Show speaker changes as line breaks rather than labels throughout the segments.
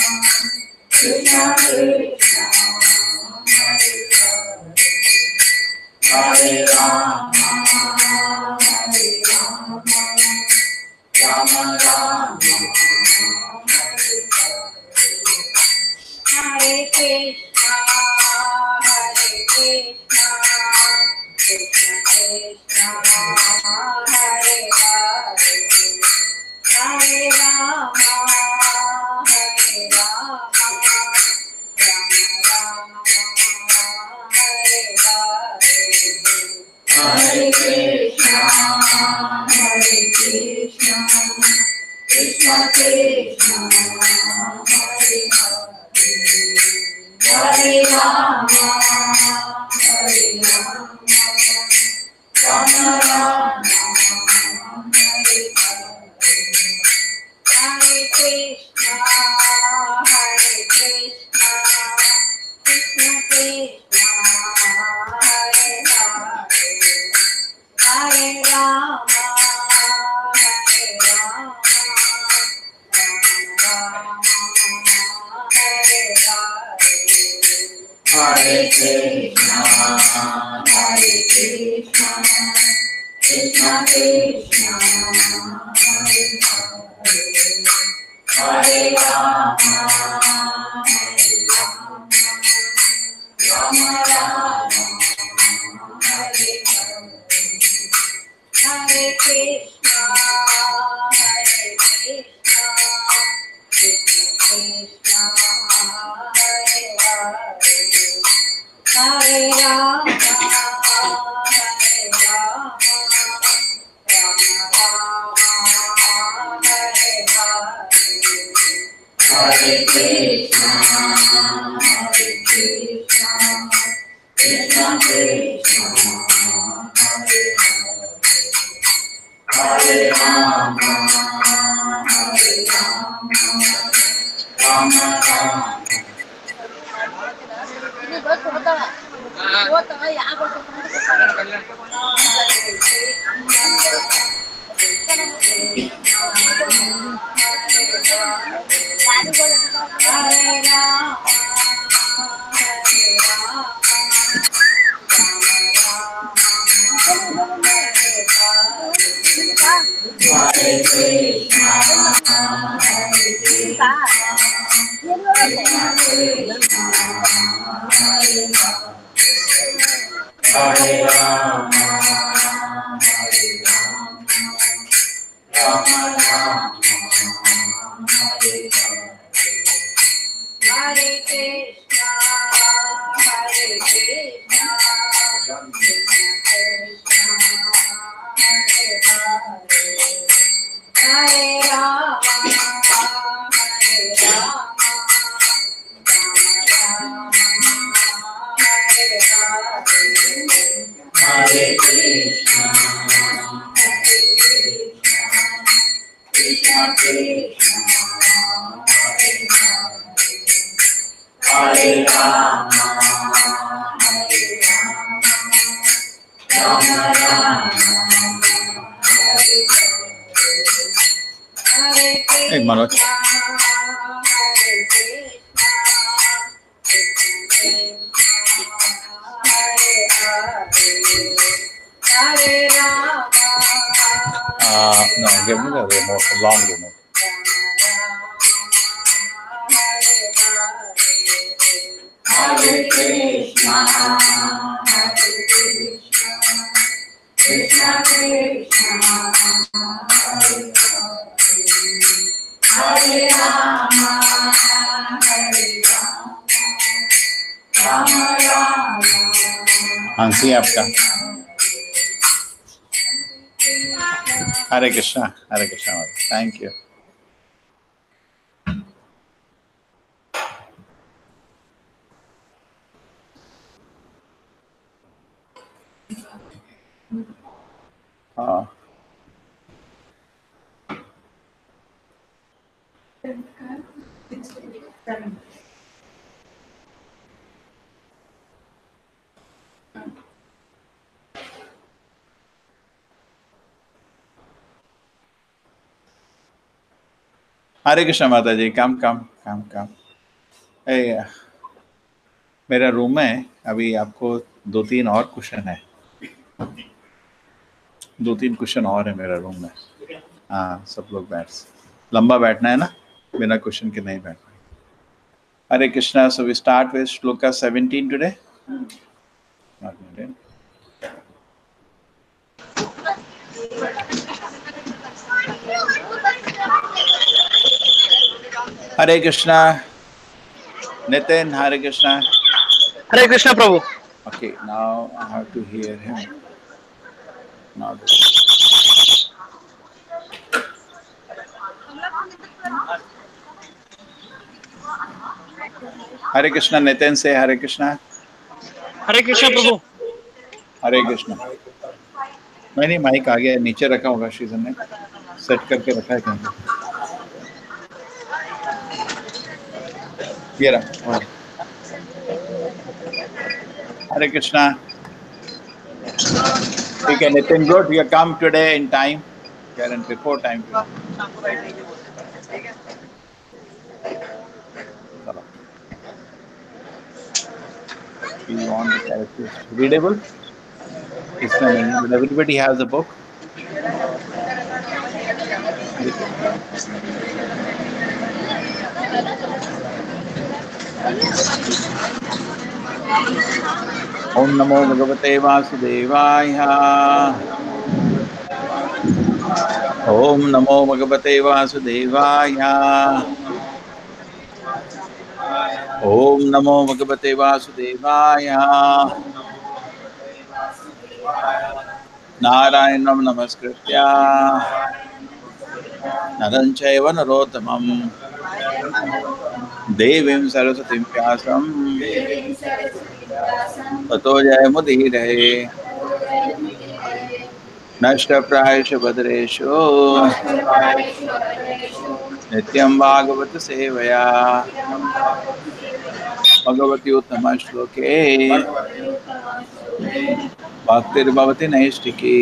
Krishna Krishna, Hare Rama, Hare Rama, Rama Rama, Hare Krishna, Hare Krishna, Krishna Krishna, Hare Hare, Hare Rama, Hare Rama, Rama Rama, Hare Hare, Hare Krishna, Hare Krishna, Krishna Krishna, Hare Hare, Hare Rama, Hare Rama, Rama Rama, Hare Hare, Hare Krishna, Hare Krishna, Krishna Krishna, Hare Hare, Hare Rama, Hare Rama, Hare Krishna, Hare Krishna, Krishna Krishna, Hare Hare, Hare Rama, Hare Rama, Rama Rama, Hare Hare, Hare Krishna, Hare Krishna, Krishna Krishna, Hare Hare, Hare Rama, Hare Rama, Rama Rama, Hare Hare, Hare Krishna, Hare Krishna, Krishna Krishna, Hare Hare, Hare Rama, Hare Rama, Rama Rama. Hare Krishna, Hare Krishna, Krishna Krishna, Hare Hare, Hare Rama, Hare Rama, Rama Rama, Hare Hare, Hare Krishna, Hare Krishna, Krishna Krishna, Hare Hare, Hare Rama, Hare Rama, Rama Rama, Hare Hare, Hare Krishna, Hare Krishna, Krishna Krishna, Hare Hare, Hare Rama, Hare Rama, Rama Rama, Hare Hare, Hare
Manoj.
Krishna, Hare Krishna, Krishna Krishna, Hare Hare, Hare Rama,
No, give me the remote, long remote.
Hare Krishna, Hare Krishna, Krishna Krishna, Hare Hare, Hare Rama, Hare Rama, Rama Rama.
Hansi आपका Hare Krishna, thank you. हरे कृष्णा माता जी, कम। ए, मेरा room है, अभी आपको 2-3 और cushion है, 2-3 cushion और है मेरा रूम में। हाँ, सब लोग लंबा बैठना है ना, बिना कुशन के नहीं बैठना। हरे Krishna. So we start with Shloka 17 today. Not today. Hare Krishna. Nitin, Hare Krishna.
Hare Krishna Prabhu.
Okay, now I have to hear him. Now. Hare Krishna, Nitin, say Hare Krishna.
Hare Krishna Prabhu.
हरे कृष्णा. नहीं, mic आ गया, नीचे रखा होगा शीजन ने, set करके रखा है कहीं. ये रहा. हरे कृष्णा. ठीक है Nitin, good. You come today in time. You are in before time today. चलो. You want the characters readable? इसमें नहीं है, but everybody has a book. हरे कृष्णा. ओम नमो भगवते वासुदेवाय. ओम नमो भगवते वासुदेवाय. ओम नमो भगवते वासुदेवाय. नारायणं नमस्कृत्य नरं चैव नरोत्तमं देवीं सरस्वतीं व्यासं ततो जयमुदीरये. नष्टप्रायेषु भद्रेषु नित्यं भागवत सेवया भगवति उत्तम श्लोके भक्तिर्भवति नैष्टिकी.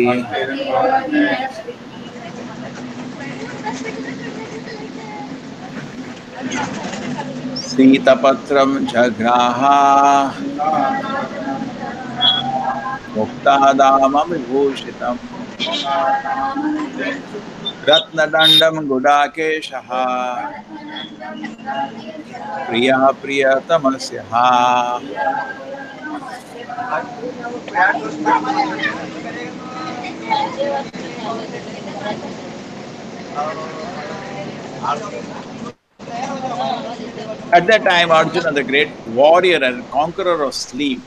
सीतपत्रं जघ्राह मुक्तादामं विभूषितम् रत्नदण्डं गुडाकेशः प्रिया प्रियतमस्यः. At that time, Arjuna, the great warrior and conqueror of sleep,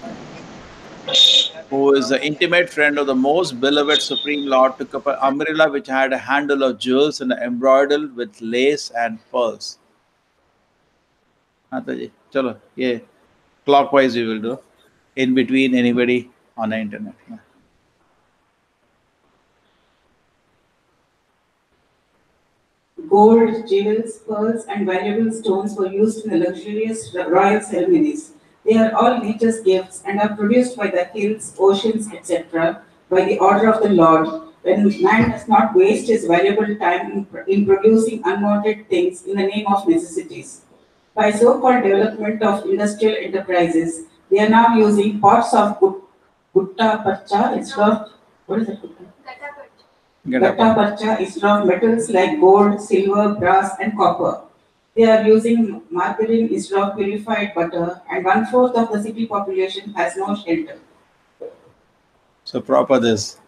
who is the intimate friend of the most beloved Supreme Lord, took up an umbrella which had a handle of jewels and embroidered with lace and pearls. Mataji, chalo, yeah, clockwise we will do. In between anybody on the internet. Yeah.
Gold, jewels, pearls, and valuable stones were used in the luxurious royal ceremonies. They are all nature's gifts and are produced by the hills, oceans, etc., by the order of the Lord. When man does not waste his valuable time in producing unwanted things in the name of necessities. By so-called development of industrial enterprises, they are now using pots of gutta parcha instead of, what is it? Gatta parcha instead of metals like gold, silver, brass, and copper. They are using margarine instead of purified butter, and 1/4 of the city population has no shelter.
So proper this.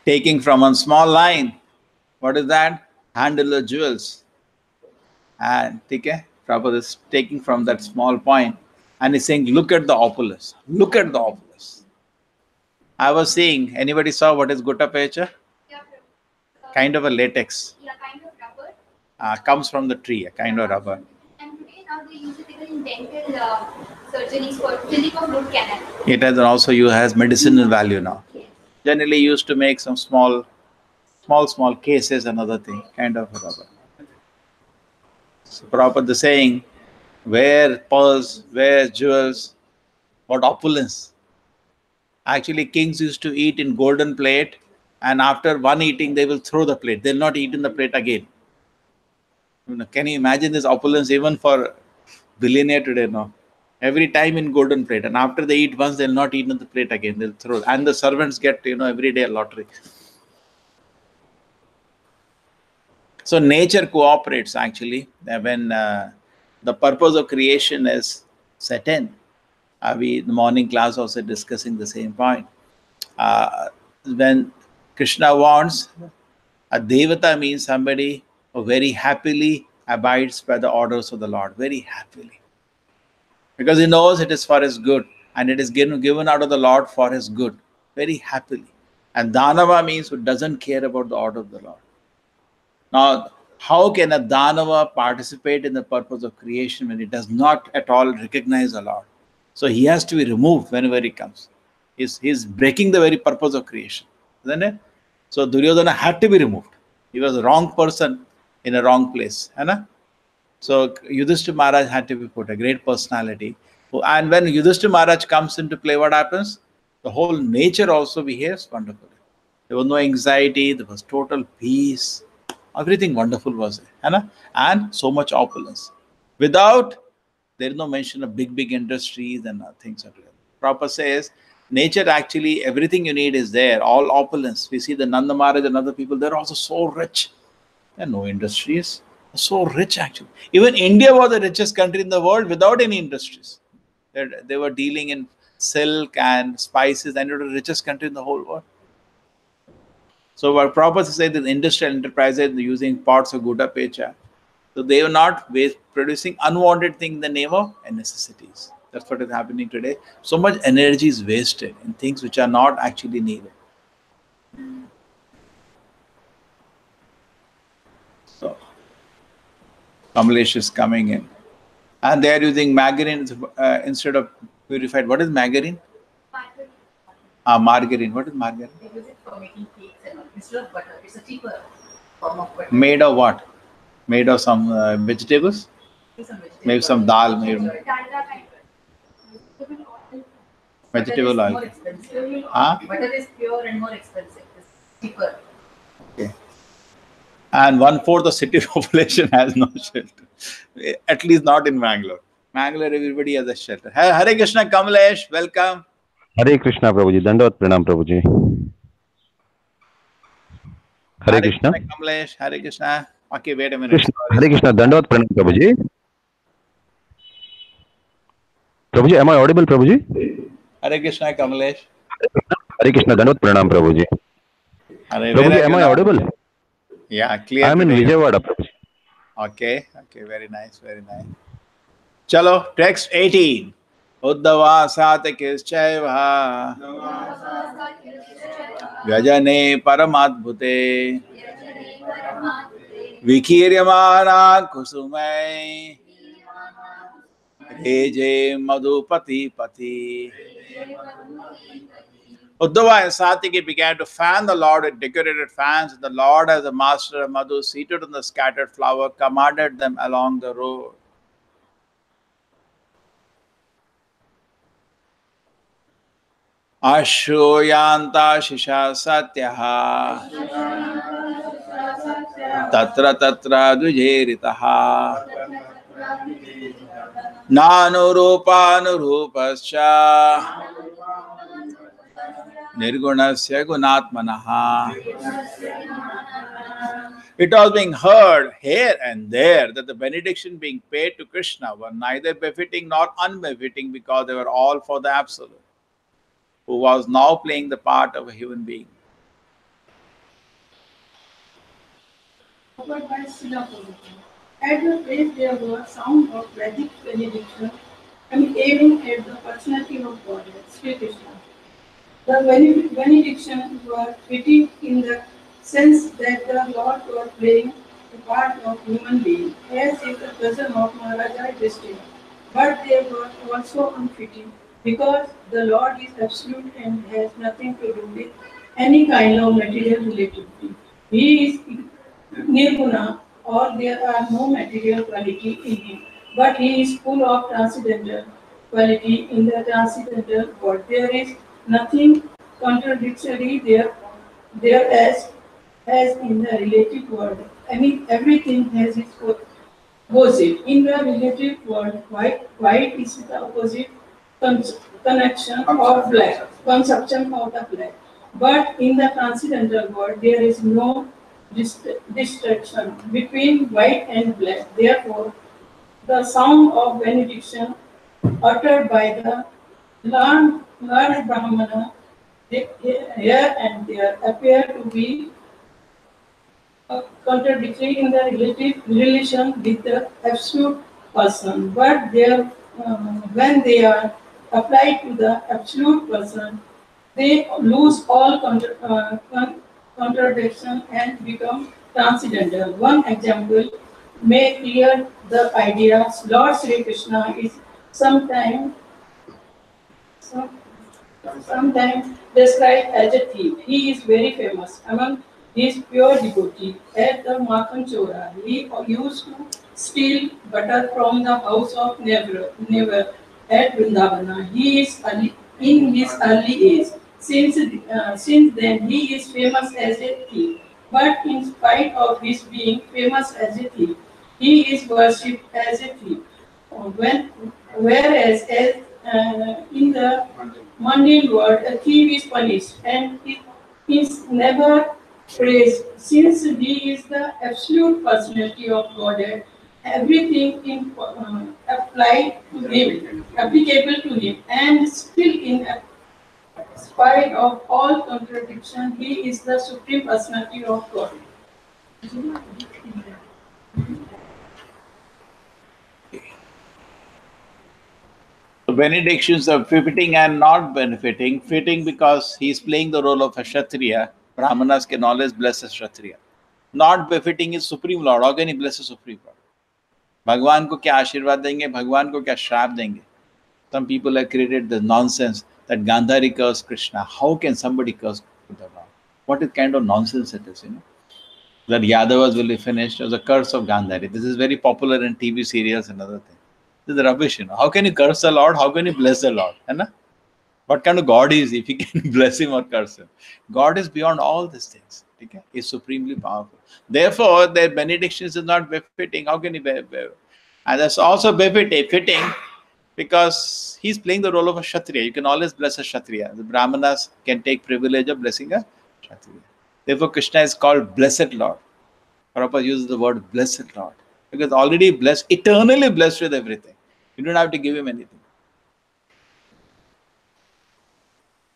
Taking from a small line. What is that? Handle of jewels. And okay, proper this, taking from that small point. And he's saying, look at the opulence. Look at the opulence. I was saying, anybody saw what is gutta percha? Kind of a latex.
Yeah, kind of rubber.
Comes from the tree, a kind of rubber.
And today now they use it in dental surgeries for filling of root canal.
It has also has medicinal value now.
Yes.
Generally used to make some small cases, another thing, kind of rubber. So proper the saying, where pearls, where jewels, what opulence. Actually, kings used to eat in golden plate, and after one eating, they will throw the plate. They'll not eat in the plate again. Can you imagine this opulence even for billionaire today? No. Every time in golden plate, and after they eat once, they'll not eat on the plate again. They'll throw, and the servants get every day a lottery. So nature cooperates actually when the purpose of creation is set in. We in the morning class also discussing the same point. When Krishna wants, a devata means somebody who very happily abides by the orders of the Lord, very happily. Because he knows it is for his good and it is given out of the Lord for his good, very happily. And Danava means who doesn't care about the order of the Lord. Now, how can a Danava participate in the purpose of creation when he does not at all recognize the Lord? So he has to be removed whenever he comes. He's breaking the very purpose of creation, isn't it? So Duryodhana had to be removed. He was the wrong person in a wrong place. Right? So Yudhishthira Maharaj had to be put, a great personality. And when Yudhishthira Maharaj comes into play, what happens? The whole nature also behaves wonderfully. There was no anxiety, there was total peace. Everything wonderful was there. And so much opulence. Without, there is no mention of big industries and things. Prabhupada says, nature actually, everything you need is there, all opulence. We see the Nanda Maharaj and other people, they're also so rich. There are no industries. They're so rich actually. Even India was the richest country in the world without any industries. They were dealing in silk and spices, and it was the richest country in the whole world. So what Prabhupada said that industrial enterprises using parts of Gouda Pecha, so they were not producing unwanted things in the name of necessities. That's what is happening today. So much energy is wasted in things which are not actually needed. So Kamlesh is coming in. And they are using margarine instead of purified. What is margarine? Margarine. What is margarine?
They use it for making cakes and all. Instead of butter, it's a cheaper form of butter.
Made of what? Made of some vegetables? Maybe some dal. Maybe. Vegetable oil.
More expensive.
Huh?
Butter is pure and more expensive. It's cheaper.
Okay. And 1/4 of city population has no shelter. At least not in Bangalore. Bangalore, everybody has a shelter. Hare Krishna, Kamlesh, welcome.
Hare Krishna, Prabhuji. Dandavat Pranam, Prabhuji. Hare Krishna.
Kamlesh, Hare Krishna. Okay, wait a minute.
Hare Krishna, Dandavat Pranam, Prabhuji. Prabhuji, am I audible, Prabhuji?
Hare Krishna, Kamlesh.
Hare Krishna, Dandavat Pranam, Prabhuji. Prabhuji, am I audible?
Yeah, clear.
I am in Vijayawada, Prabhuji.
Okay, very nice, very nice. Chalo, text 18. Uddhava satakishchaiva vyajane paramadbhute vikiryamana kusumai reje madhupati pati. Uddhava and Satiki began to fan the Lord with decorated fans. The Lord, as the master of Madhu, seated on the scattered flower, commanded them along the road. Ashroyanta shisha satyaha tatra tatra dvijeritaha nanurupascha Nirgunasya gunatmanaha. It was being heard here and there that the benediction being paid to Krishna were neither befitting nor unbefitting because they were all for the Absolute, who was now playing the part of a human being.
Covered by Srila Prabhupada. At the place there was sound of Vedic benediction and aiming at the personality of Godhead, Sri Krishna. The benedictions were fitting in the sense that the Lord was playing the part of human being, as is the cousin of Maharaja Destiny. But they were also unfitting, because the Lord is absolute and has nothing to do with any kind of material relativity. He is nirguna, or there are no material quality in him, but he is full of transcendental quality in the transcendental world. There is nothing contradictory there as in the relative world. I mean, everything has its opposite. In the relative world, white is the opposite connection of black, consumption of the black. But in the transcendental world, there is no distinction between white and black. Therefore, the sound of benediction uttered by the learned Brahmana here and there appear to be contradictory in the relative relation with the absolute person, but when they are applied to the absolute person, they lose all contradiction and become transcendental. One example may clear the idea. Lord Sri Krishna is sometimes sometimes described as a thief. He is very famous among his pure devotees. At the Makhan Chora, he used to steal butter from the house of neighbor at Vrindavana. He is in his early age. Since then, he is famous as a thief. But in spite of his being famous as a thief, he is worshipped as a thief. When, whereas in the mundane world, a thief is punished and it is never praised. Since he is the absolute personality of Godhead, everything applied to him, applicable to him, and still in spite of all contradiction, he is the supreme personality of God.
Benedictions are fitting and not benefiting. Fitting because he is playing the role of a Kshatriya. Brahmanas can always bless a Kshatriya. Not befitting is Supreme Lord. How can he bless a Supreme Lord? भगवान को क्या आशीर्वाद देंगे, भगवान को क्या श्राप देंगे? Some people have created the nonsense that Gandhari cursed Krishna. How can somebody curse the Lord? What is kind of nonsense it is, That Yadavas will be finished as a curse of Gandhari. This is very popular in TV serials and other things. This is rubbish, How can you curse the Lord? How can you bless the Lord? What kind of God is he if you can bless him or curse him? God is beyond all these things. Okay? He is supremely powerful. Therefore, their benedictions is not befitting. How can he be? And that's also befitting because he's playing the role of a Kshatriya. You can always bless a Kshatriya. The Brahmanas can take privilege of blessing a Kshatriya. Therefore, Krishna is called Blessed Lord. Prabhupada uses the word Blessed Lord. Because already blessed, eternally blessed with everything. You don't have to give him anything.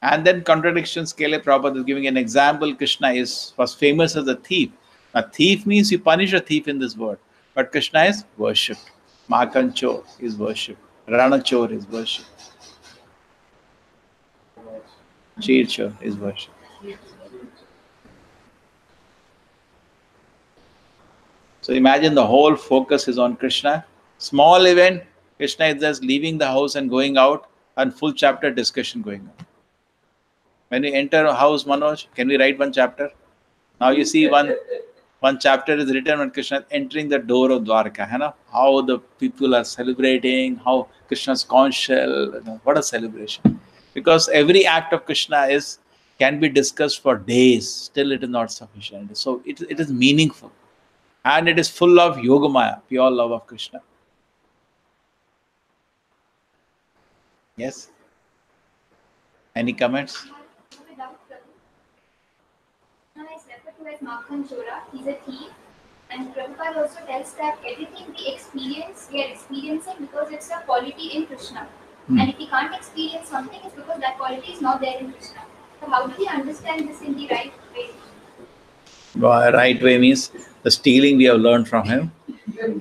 And then contradiction scale, Prabhupada is giving an example. Krishna was famous as a thief. A thief means you punish a thief in this world. But Krishna is worshipped. Makhan Chor is worshipped. Rana Chor is worshipped. Cheer Chor is worshipped. So imagine the whole focus is on Krishna. Small event, Krishna is just leaving the house and going out, and full chapter discussion going on. When you enter a house, Manoj, can we write one chapter? Now you see one chapter is written when Krishna is entering the door of Dwarka. How the people are celebrating, how Krishna's conch shell, what a celebration. Because every act of Krishna can be discussed for days, still it is not sufficient. So it is meaningful. And it is full of yogamaya, pure love of Krishna. Yes? Any comments?
Krishna is referred to as Makhan Chora. He's a thief. And Prabhupada also tells that everything we are experiencing because it's a quality in Krishna. And if we can't experience something, it's because that quality is not there in Krishna. So how do we understand this in the right way?
Right way means the stealing we have learned from him.
Yeah, okay,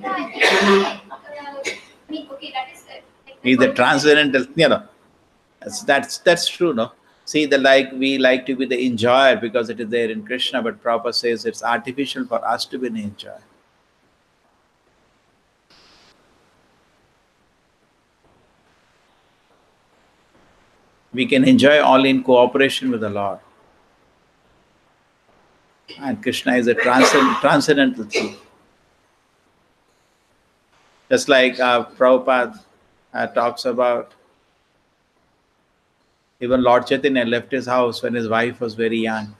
that is
He's the transcendental, that's true, no? See, we like to be the enjoyer because it is there in Krishna, but Prabhupada says it's artificial for us to be an enjoyer. We can enjoy only in cooperation with the Lord. And Krishna is a transcendental thief. Just like Prabhupada talks about, even Lord Chaitanya left his house when his wife was very young.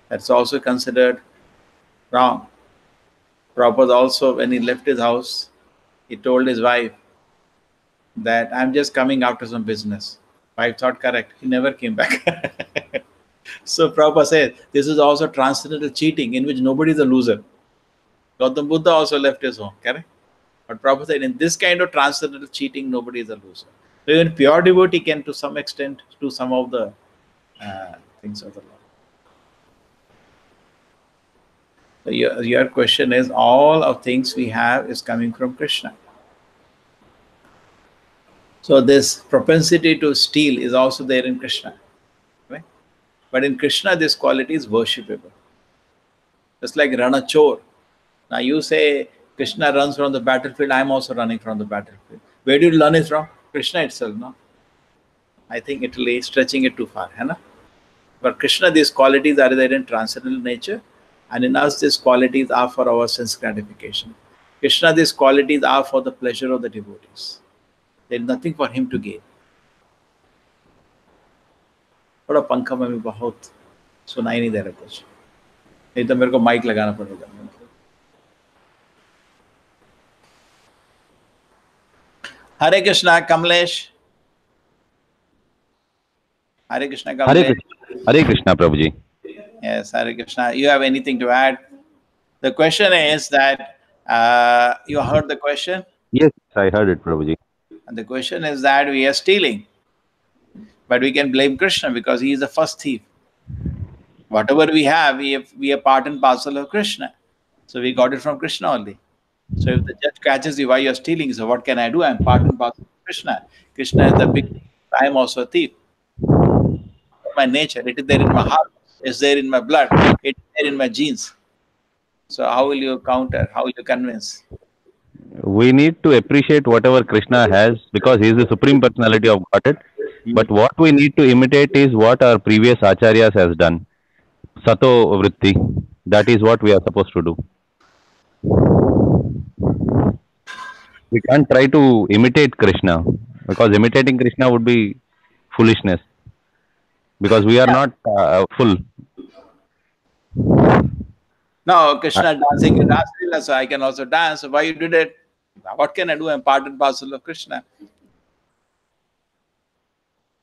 That's also considered wrong. Prabhupada also, when he left his house, he told his wife that I'm just coming after some business. Wife thought correct. He never came back. So Prabhupada said, this is also transcendental cheating in which nobody is a loser. Gautam Buddha also left his home, correct? But Prabhupada said, in this kind of transcendental cheating, nobody is a loser. So even pure devotee can, to some extent, do some of the things of the Lord. So your question is, all of things we have is coming from Krishna. So this propensity to steal is also there in Krishna. Right? But in Krishna, this quality is worshipable. Just like Ranachor. Now you say Krishna runs from the battlefield, I am also running from the battlefield. Where do you learn it from? Krishna itself, no? I think it will be stretching it too far, है ना? But Krishna, these qualities are there in transcendental nature, and in us these qualities are for our sense gratification. Krishna, these qualities are for the pleasure of the devotees. There is nothing for him to gain. थोड़ा पंखा में भी बहुत सुनाई नहीं दे रहा कुछ, नहीं तो मेरे को माइक लगाना पड़ेगा. Hare Krishna, Kamlesh. Hare Krishna, Kamlesh.
Hare Krishna, Prabhuji.
Yes, Hare Krishna. You have anything to add? The question is that you heard the question?
Yes, I heard it, Prabhuji.
And the question is that we are stealing. But we can blame Krishna because he is the first thief. Whatever we have, we are part and parcel of Krishna. So we got it from Krishna only. So if the judge catches you, why you are stealing? So what can I do? I am part and parcel of Krishna. Krishna is the big thief. I am also a thief. My nature, it is there in my heart, it's there in my blood, it is there in my genes. So how will you counter? How will you convince?
We need to appreciate whatever Krishna has because he is the supreme personality of Godhead. But what we need to imitate is what our previous acharyas has done. Sato vritti. That is what we are supposed to do. We can't try to imitate Krishna because imitating Krishna would be foolishness because we are not full.
No, Krishna dancing in Rasa Leela, so I can also dance. So why you did it? What can I do? I'm part and parcel of Krishna.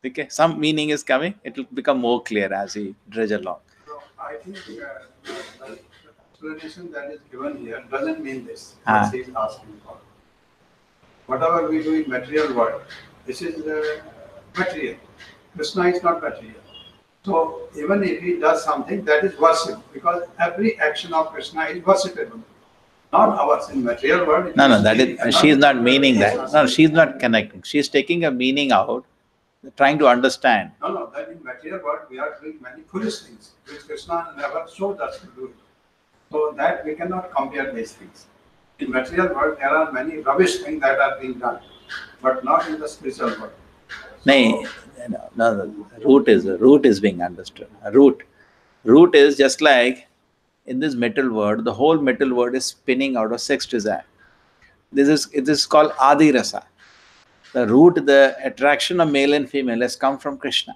Okay, some meaning is coming. It will become more clear as we dredge along.
So I think the explanation that is given here doesn't mean this. What he is asking for. Whatever we do in material world, this is material. Krishna is not material. So even if he does something, that is worship, because every action of Krishna is worshipable. Not ours in material world.
No, that is, she is not meaning that. No, she is not connecting. She is taking a meaning out, trying to understand.
No, that in material world we are doing many foolish things, which Krishna never showed us to do. So that we cannot compare these things. In material world, there are many rubbish things that are being done, but not in the spiritual world.
No, the root is being understood. Root is just like in this metal world, the whole metal world is spinning out of sex desire. It is called Adi Rasa. The root, the attraction of male and female has come from Krishna.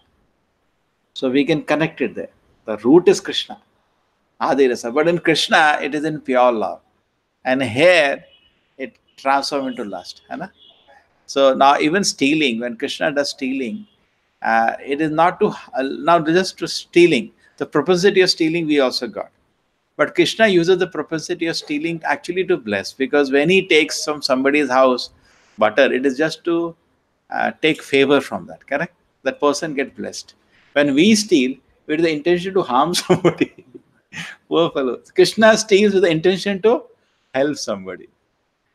So we can connect it there. The root is Krishna, Adi Rasa. But in Krishna, it is in pure love. And here, it transforms into lust. So now even stealing, when Krishna does stealing, it is not to, now just to stealing. The propensity of stealing we also got. But Krishna uses the propensity of stealing actually to bless, because when he takes from somebody's house butter, it is just to take favor from that, correct? That person gets blessed. When we steal, with the intention to harm somebody, poor fellow. Krishna steals with the intention to help somebody.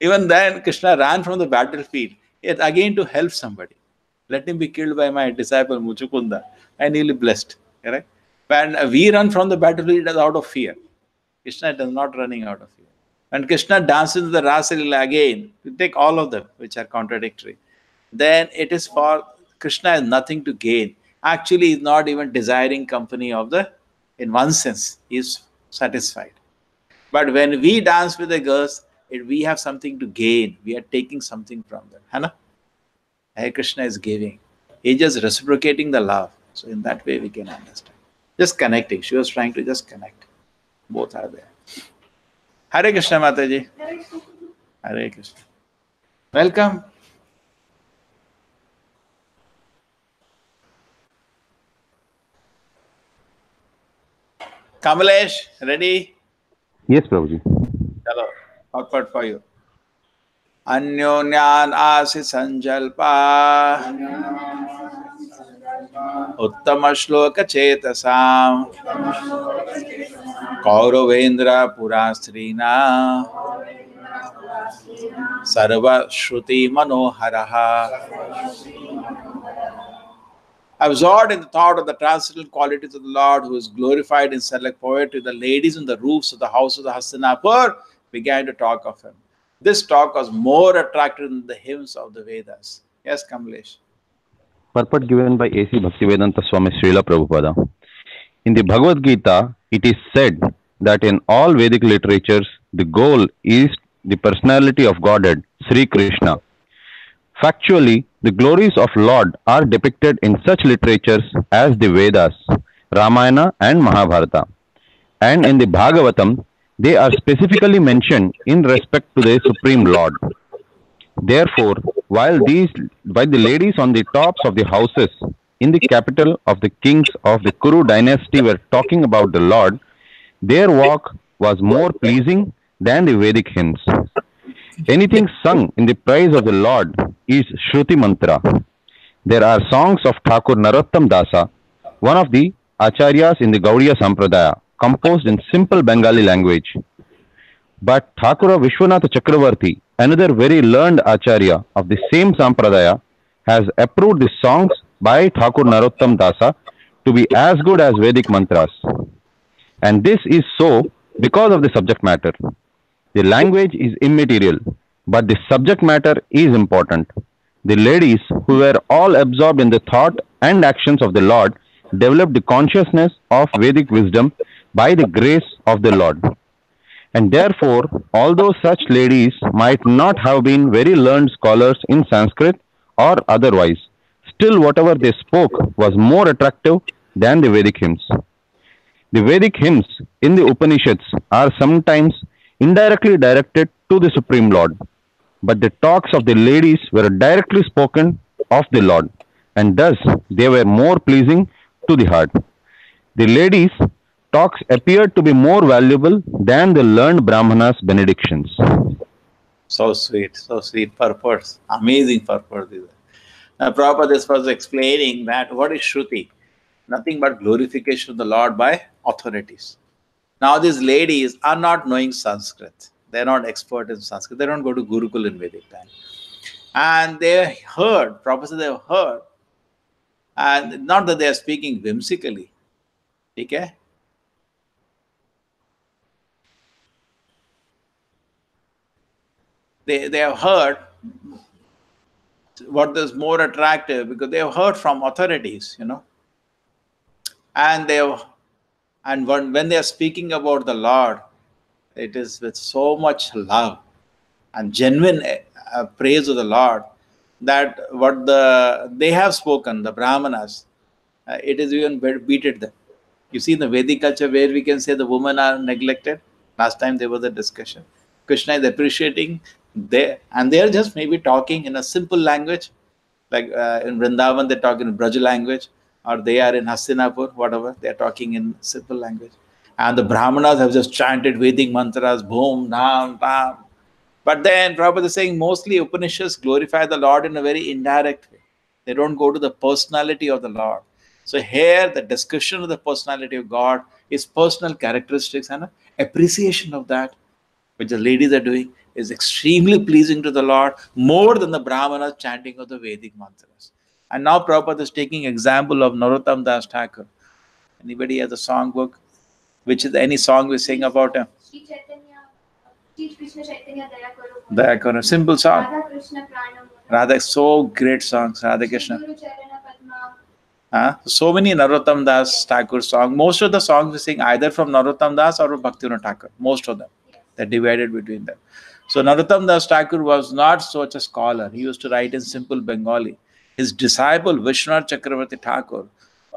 Even then, Krishna ran from the battlefield, yet again to help somebody. Let him be killed by my disciple Muchukunda, and he'll be blessed, correct? When we run from the battlefield, it is out of fear. Krishna is not running out of fear. When Krishna dances the Rasa Leela again, you take all of them, which are contradictory, then it is for Krishna has nothing to gain. Actually, he is not even desiring company of the, in one sense, he is satisfied. But when we dance with the girls, we have something to gain. We are taking something from them. Hana? Hare Krishna is giving. He is just reciprocating the love. So in that way we can understand. Just connecting. She was trying to just connect. Both are there. Hare Krishna Mataji. Hare Krishna. Welcome. Kamalesh, ready?
Yes, Prabhuji.
Chalo, output for you. Anyonan asi sanjalpa uttama shloka chetasam kauravendra purastrina sarva shruti manoharaha. Absorbed in the thought of the transcendental qualities of the Lord, who is glorified in select poetry, the ladies on the roofs of the house of the Hastinapur began to talk of him. This talk was more attractive than the hymns of the Vedas. Yes, Kamlesh.
Purport given by A.C. Bhaktivedanta Swami Srila Prabhupada. In the Bhagavad Gita, it is said that in all Vedic literatures, the goal is the personality of Godhead, Sri Krishna. Factually, the glories of Lord are depicted in such literatures as the Vedas, Ramayana and Mahabharata. And in the Bhagavatam, they are specifically mentioned in respect to the Supreme Lord. Therefore, while the ladies on the tops of the houses in the capital of the kings of the Kuru dynasty were talking about the Lord, their walk was more pleasing than the Vedic hymns. Anything sung in the praise of the Lord is Shruti Mantra. There are songs of Thakur Narottam Dasa, one of the Acharyas in the Gaudiya Sampradaya, composed in simple Bengali language. But Thakura Vishwanatha Chakravarti, another very learned Acharya of the same Sampradaya, has approved the songs by Thakur Narottam Dasa to be as good as Vedic mantras. And this is so because of the subject matter. The language is immaterial, but the subject matter is important. The ladies, who were all absorbed in the thought and actions of the Lord, developed the consciousness of Vedic wisdom by the grace of the Lord. And therefore, although such ladies might not have been very learned scholars in Sanskrit or otherwise, still whatever they spoke was more attractive than the Vedic hymns. The Vedic hymns in the Upanishads are sometimes indirectly directed to the Supreme Lord, but the talks of the ladies were directly spoken of the Lord, and thus they were more pleasing to the heart. The ladies' talks appeared to be more valuable than the learned Brahmana's benedictions.
So sweet purpose, amazing purpose. Now, Prabhupada this was explaining that what is Shruti? Nothing but glorification of the Lord by authorities. Now, these ladies are not knowing Sanskrit. They're not expert in Sanskrit. They don't go to Gurukul in Vedic time. And they heard, Prabhupada they have heard, and not that they are speaking whimsically. Okay? They have heard what is more attractive because they have heard from authorities, and when they are speaking about the Lord, it is with so much love and genuine praise of the Lord that what they have spoken, the Brahmanas, it is even beaten them. You see in the Vedic culture where we can say the women are neglected. Last time there was a discussion. Krishna is appreciating and they are just maybe talking in a simple language, like in Vrindavan they talk in Braja language, or they are in Hastinapur, whatever, they are talking in simple language. And the Brahmanas have just chanted Vedic mantras, boom, nam, tam. But then Prabhupada is saying mostly Upanishads glorify the Lord in a very indirect way. They don't go to the personality of the Lord. So here the discussion of the personality of God is personal characteristics and appreciation of that, which the ladies are doing, is extremely pleasing to the Lord, more than the Brahmanas chanting of the Vedic mantras. And now Prabhupada is taking example of Narottam Das Thakur. Anybody has a song book? Which is any song we sing about him?
Sri Krishna Chaitanya Daya Karo.
Daya Karo. Simple song.
Radha Krishna Pranam.
Radha, so great songs. Radha Krishna.
Guru Charana Padma.
So many Narottam Das Thakur songs. Most of the songs we sing either from Narottam Das or Bhaktivinoda Thakur. Most of them.
Yes.
They're divided between them. So Narottam Das Thakur was not such a scholar. He used to write in simple Bengali. His disciple Vishwanath Chakravarti Thakur,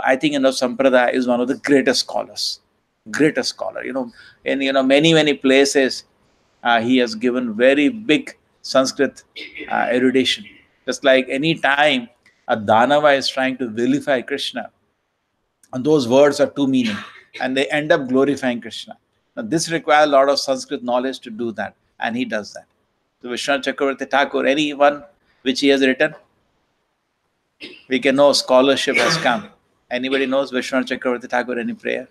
I think in Sampradaya, is one of the greatest scholars. Greatest scholar. In many places he has given very big Sanskrit erudition. Just like any time a Danava is trying to vilify Krishna, and those words are too meaning, and they end up glorifying Krishna. Now, this requires a lot of Sanskrit knowledge to do that, and he does that. So, Vishwanath Chakravarti Thakur, anyone which he has written, we can know scholarship has come. Anybody knows Vishwanath Chakravarti Thakur, any prayer?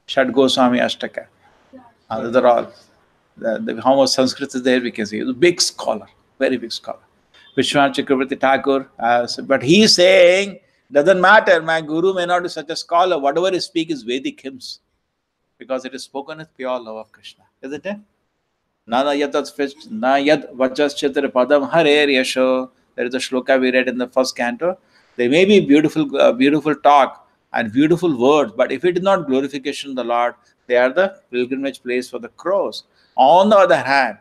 Shad Goswami Ashtaka. Those are all. How much Sanskrit is there, we can see. He's a big scholar, very big scholar. Vishwanath Chakravarti Thakur, but he is saying, doesn't matter, my guru may not be such a scholar, whatever he speaks is Vedic hymns, because it is spoken with pure love of Krishna, isn't it? Nana yatat na yad vajaschitra padam harer yasho. There is a shloka we read in the first canto. There may be beautiful talk and beautiful words, but if it is not glorification of the Lord, they are the pilgrimage place for the crows. On the other hand,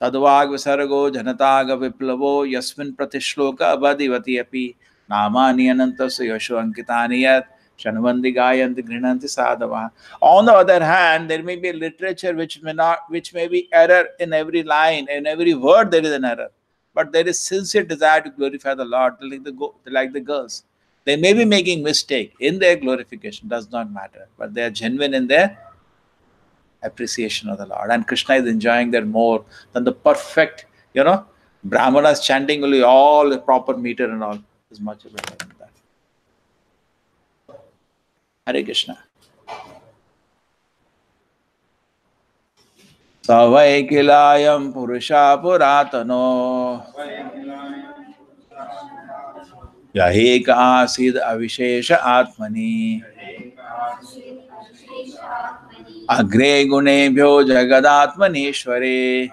Tadvag Visargo Janataga Viplavo Yasmin Pratishloka Abadivati Api Namani Anantas Yasho Ankitaniyat Shanvandi Gayanti Grinanti Sadava. On the other hand, there may be literature which may be error in every line, in every word there is an error. But there is sincere desire to glorify the Lord, like the girls. They may be making mistake in their glorification, does not matter. But they are genuine in their appreciation of the Lord. And Krishna is enjoying that more than the perfect, Brahmanas chanting only all the proper meter and all is much better than that. Hare Krishna. Savai kilayam purusha puratano yaheka asid avishesha atmani agre gunebhyo jagadatmaneshware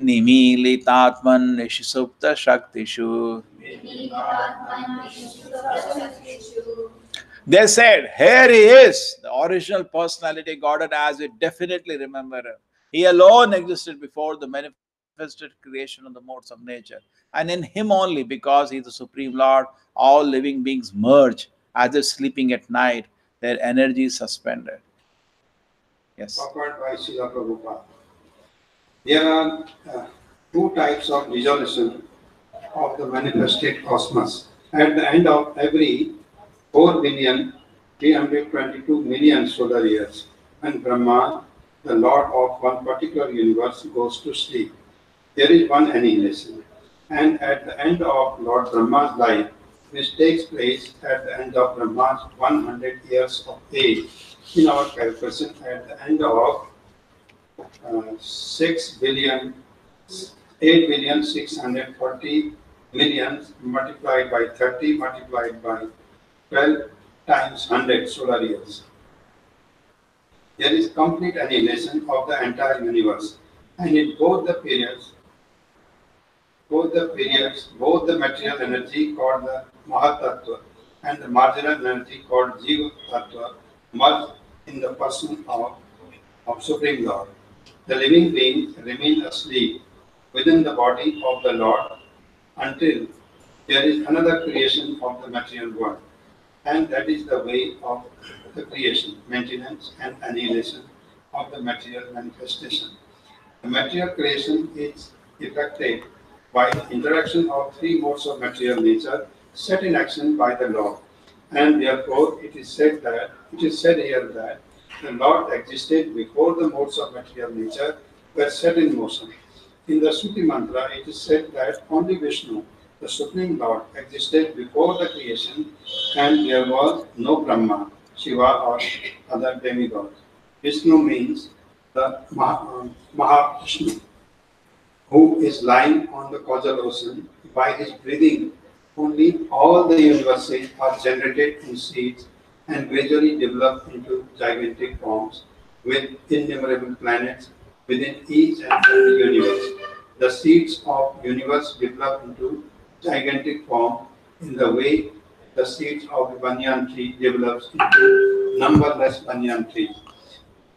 nimilitatman nishisupta shaktishu. They said, here he is, the original personality Godhead as we definitely remember him. He alone existed before the manifested creation of the modes of nature. And in him only, because he is the Supreme Lord, all living beings merge as if sleeping at night, their energy is suspended. Yes.
Offered by Srila Prabhupada. There are two types of resolution of the manifested cosmos. At the end of every 4,322,000,000 solar years, when Brahma, the Lord of one particular universe, goes to sleep, there is one annihilation. And at the end of Lord Brahma's life, which takes place at the end of Brahma's 100 years of age, in our calculation, at the end of 8,640,000,000 multiplied by 30 multiplied by 12 times 100 solar years. There is complete annihilation of the entire universe. And in both the periods, both the material energy called the Mahatattva and the marginal energy called Jiva Tattva merge in the person of Supreme Lord. The living beings remain asleep within the body of the Lord until there is another creation of the material world. And that is the way of the creation, maintenance and annihilation of the material manifestation. The material creation is effected by the interaction of three modes of material nature set in action by the Lord. And therefore it is said here that the Lord existed before the modes of material nature were set in motion. In the Suti mantra, it is said that only Vishnu, the Supreme Lord, existed before the creation, and there was no Brahma, Shiva, or other demigods. Vishnu means the Mahavishnu, who is lying on the causal ocean. By his breathing, only all the universes are generated in seeds and gradually develop into gigantic forms with innumerable planets within each and every universe. The seeds of universe develop into gigantic form in the way the seeds of a banyan tree develops into numberless banyan trees.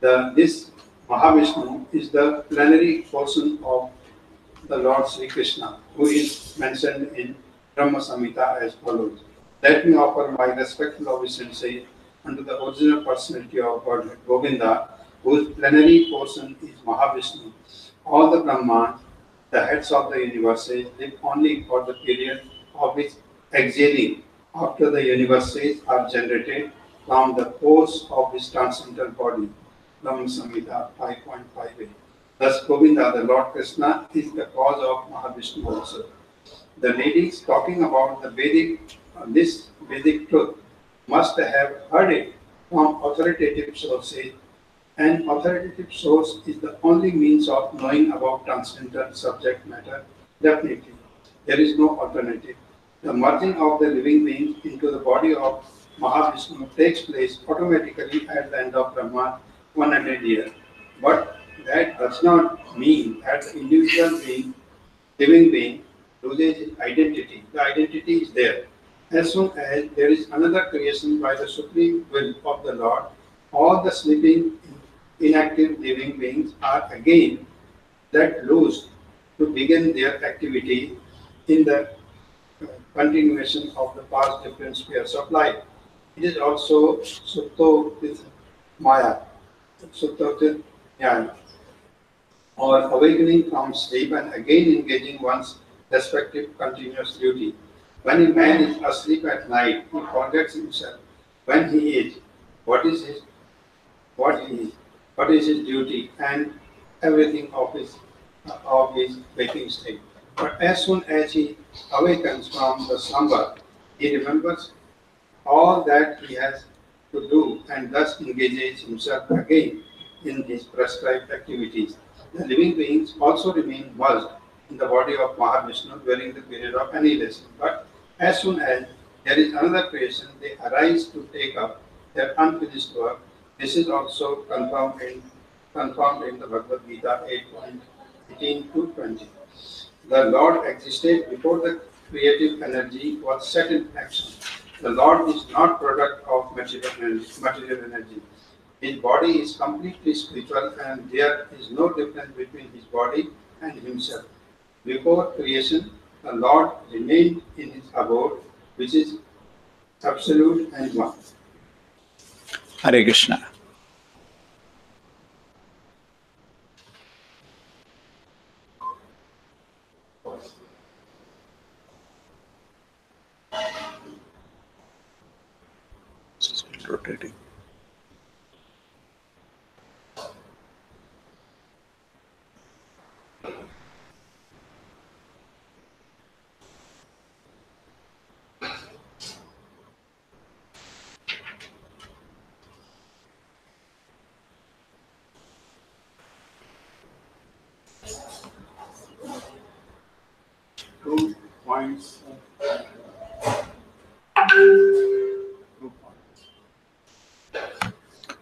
This Mahavishnu is the plenary portion of the Lord Sri Krishna, who is mentioned in Brahma Samhita as follows. Let me offer my respectful obeisance under the original personality of Godhead, Govinda, whose plenary portion is Mahavishnu. All the Brahmans, the heads of the universes, live only for the period of its exhaling after the universes are generated from the pores of his transcendental body. Brahma Samhita 5.58. Thus, Govinda, the Lord Krishna, is the cause of Mahavishnu also. The ladies talking about the this Vedic truth must have heard it from authoritative sources. An authoritative source is the only means of knowing about transcendental subject matter. Definitely, there is no alternative. The merging of the living being into the body of Mahavishnu takes place automatically at the end of Brahma 100 years. But that does not mean that the individual being, living being, loses its identity. The identity is there. As soon as there is another creation by the supreme will of the Lord, all the sleeping, inactive living beings are again let loose to begin their activity in the continuation of the past different spheres of life. It is also Sutto with Maya, Sutto with Jnana, or awakening from sleep and again engaging one's respective continuous duty. When a man is asleep at night, he forgets himself. When he is, what is his what he is, what is his duty, and everything of his waking state. But as soon as he awakens from the slumber, he remembers all that he has to do and thus engages himself again in his prescribed activities. The living beings also remain merged in the body of Mahavishnu during the period of annihilation. But as soon as there is another creation, they arise to take up their unfinished work. This is also confirmed in the Bhagavad Gita 8.18 to 20. The Lord existed before the creative energy was set in action. The Lord is not product of material energy. His body is completely spiritual and there is no difference between his body and himself. Before creation, the Lord remained in his abode, which is absolute and one.
Hare Krishna. Rotating.
Points.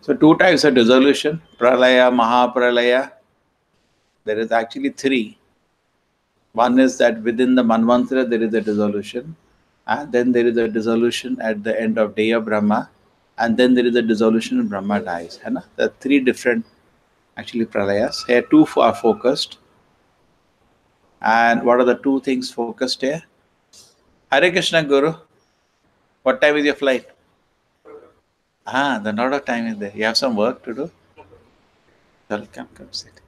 So two types of dissolution, pralaya, mahapralaya. There is actually three. One is that within the Manvantara there is a dissolution, and then there is a dissolution at the end of day of Brahma, and then there is a dissolution when Brahma dies. There are three different actually pralayas. Here two are focused. And what are the two things focused here? Hare Krishna Guru. What time is your flight? The lot of time is there. You have some work to do. Come sit.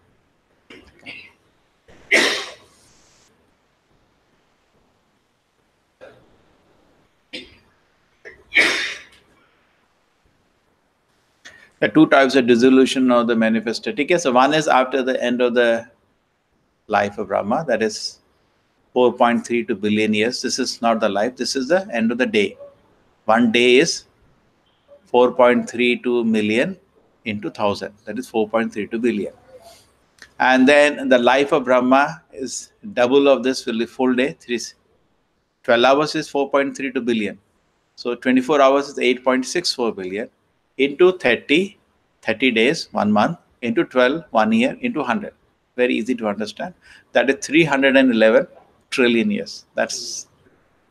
The two types of dissolution of the manifested. Okay, so one is after the end of the life of Brahma, that is 4.32 billion years. This is not the life, this is the end of the day. One day is 4.32 million into 1000, that is 4.32 billion. And then the life of Brahma is double of this full day. 12 hours is 4.32 billion. So 24 hours is 8.64 billion into 30 days, 1 month, into 12, 1 year, into 100. Very easy to understand. That is 311 trillion years. That's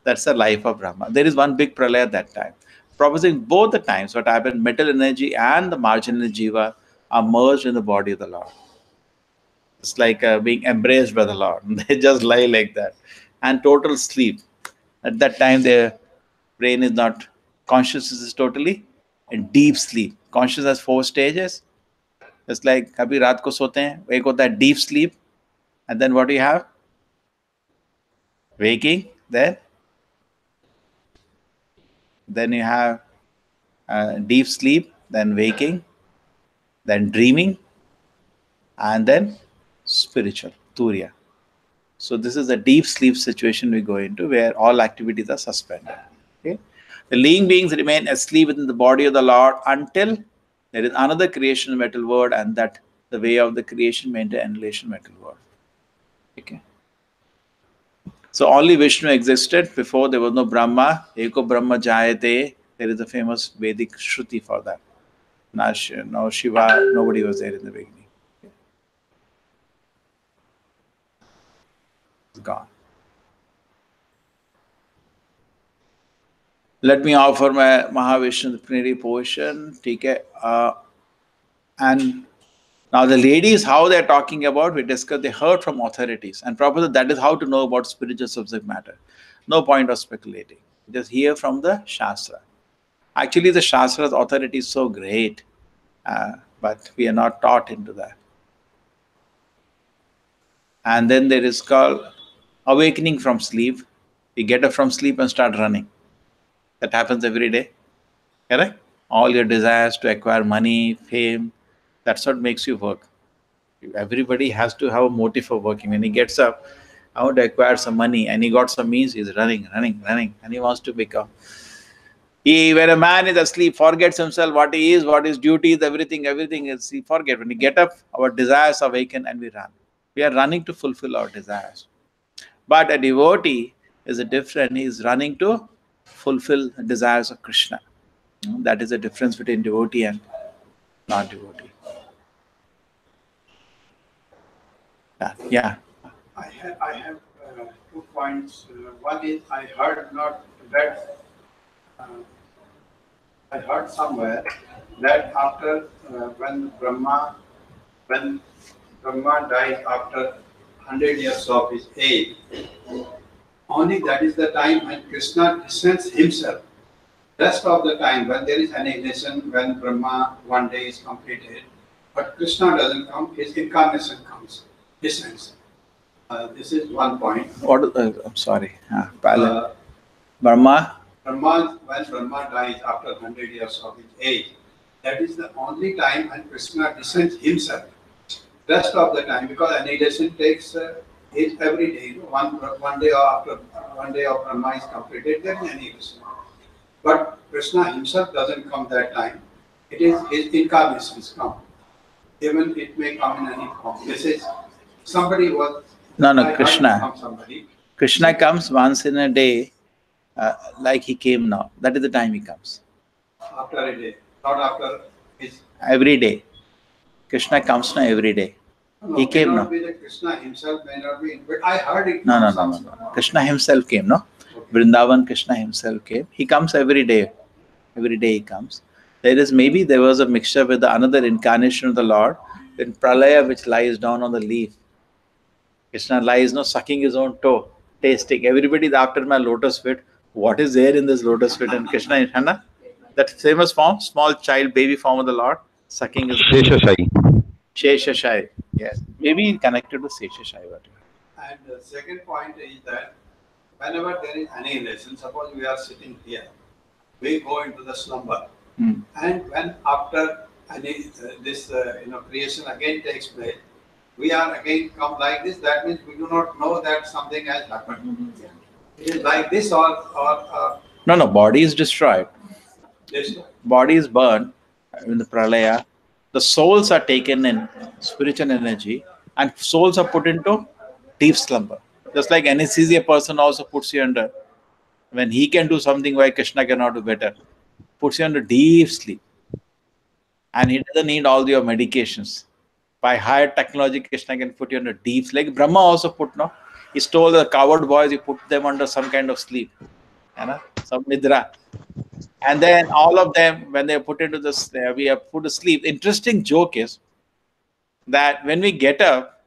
the life of Brahma. There is one big pralaya at that time. Proposing both the times, what happened, metal energy and the marginal jiva are merged in the body of the Lord. It's like being embraced by the Lord. They just lie like that. And total sleep. At that time, their brain is not, consciousness is totally in deep sleep. Consciousness has 4 stages. Just like कभी रात को सोते हैं, एक होता है deep sleep, and then what do you have? Waking, then you have deep sleep, then waking, then dreaming, and then spiritual, turiya. So this is a deep sleep situation we go into where all activities are suspended. Okay? The living beings remain asleep within the body of the Lord until there is another creation metal world, and that the way of the creation maintain annihilation metal world. Okay. So only Vishnu existed before there was no Brahma. Eko Brahma Jayate. There is a famous Vedic Shruti for that. No Shiva, nobody was there in the beginning. It's gone. Let me offer my Mahavishnu plenary portion. Okay. And now the ladies, how they're talking about, we discussed, they heard from authorities. And probably that is how to know about spiritual subject matter. No point of speculating. Just hear from the Shastra. Actually, the Shastra's authority is so great, but we are not taught into that. And then there is called awakening from sleep. We get up from sleep and start running. That happens every day. Correct? All your desires to acquire money, fame, that's what makes you work. Everybody has to have a motive for working. When he gets up, I want to acquire some money, and he got some means, he's running, and he wants to become. When a man is asleep, forgets himself, what he is, what his duty is, everything is, he forget. When we get up, our desires awaken and we run. We are running to fulfill our desires. But a devotee is a different, he is running to fulfill the desires of Krishna. That is the difference between devotee and non-devotee. Yeah.
I have 2 points. One is I heard not that I heard somewhere that after when Brahma died after 100 years of his age, only that is the time when Krishna descends himself. Rest of the time, when there is annihilation, when Brahma one day is completed, but Krishna doesn't come, his incarnation comes, descends. This is one point.
I'm sorry. Brahma?
When Brahma dies after 100 years of his age, that is the only time when Krishna descends himself. Rest of the time, because annihilation takes every day. One day after 1 day of Brahma is completed, there is annihilation. But Krishna himself doesn't come that time. It is his incarnations come. Even it may come in any form. This is somebody was.
No, Krishna. Krishna comes once in a day, like he came now. That is the time he comes.
After a day, not after his.
Every day. Krishna comes now every day.
No,
he came now.
Krishna himself may not be, but I heard it.
No. Krishna himself came, no? Okay. Vrindavan, Krishna himself came. He comes every day. Every day he comes. There was a mixture with another incarnation of the Lord in Pralaya, which lies down on the leaf. Krishna lies sucking his own toe, tasting. Everybody is after my lotus feet. What is there in this lotus feet? And Krishna is that famous form, small child, baby form of the Lord, sucking his Sheshashai. Yes. Maybe connected to Sheshashai.
And the second point is that whenever there is annihilation, suppose we are sitting here, we go into the slumber. And when after this creation again takes place, we are again come like this, that means we do not know that something has happened. It is like this or
No, body is destroyed. Body is burned in the pralaya. The souls are taken in spiritual energy and souls are put into deep slumber. Just like anesthesia person also puts you under. When he can do something, why Krishna cannot do better? Puts you under deep sleep. And he doesn't need all your medications. By higher technology, Krishna can put you under deep sleep. Like Brahma also put, no? He told the coward boys, he put them under some kind of sleep. Some nidra. And then all of them, when they are put into this, we are put to sleep. Interesting joke is that when we get up,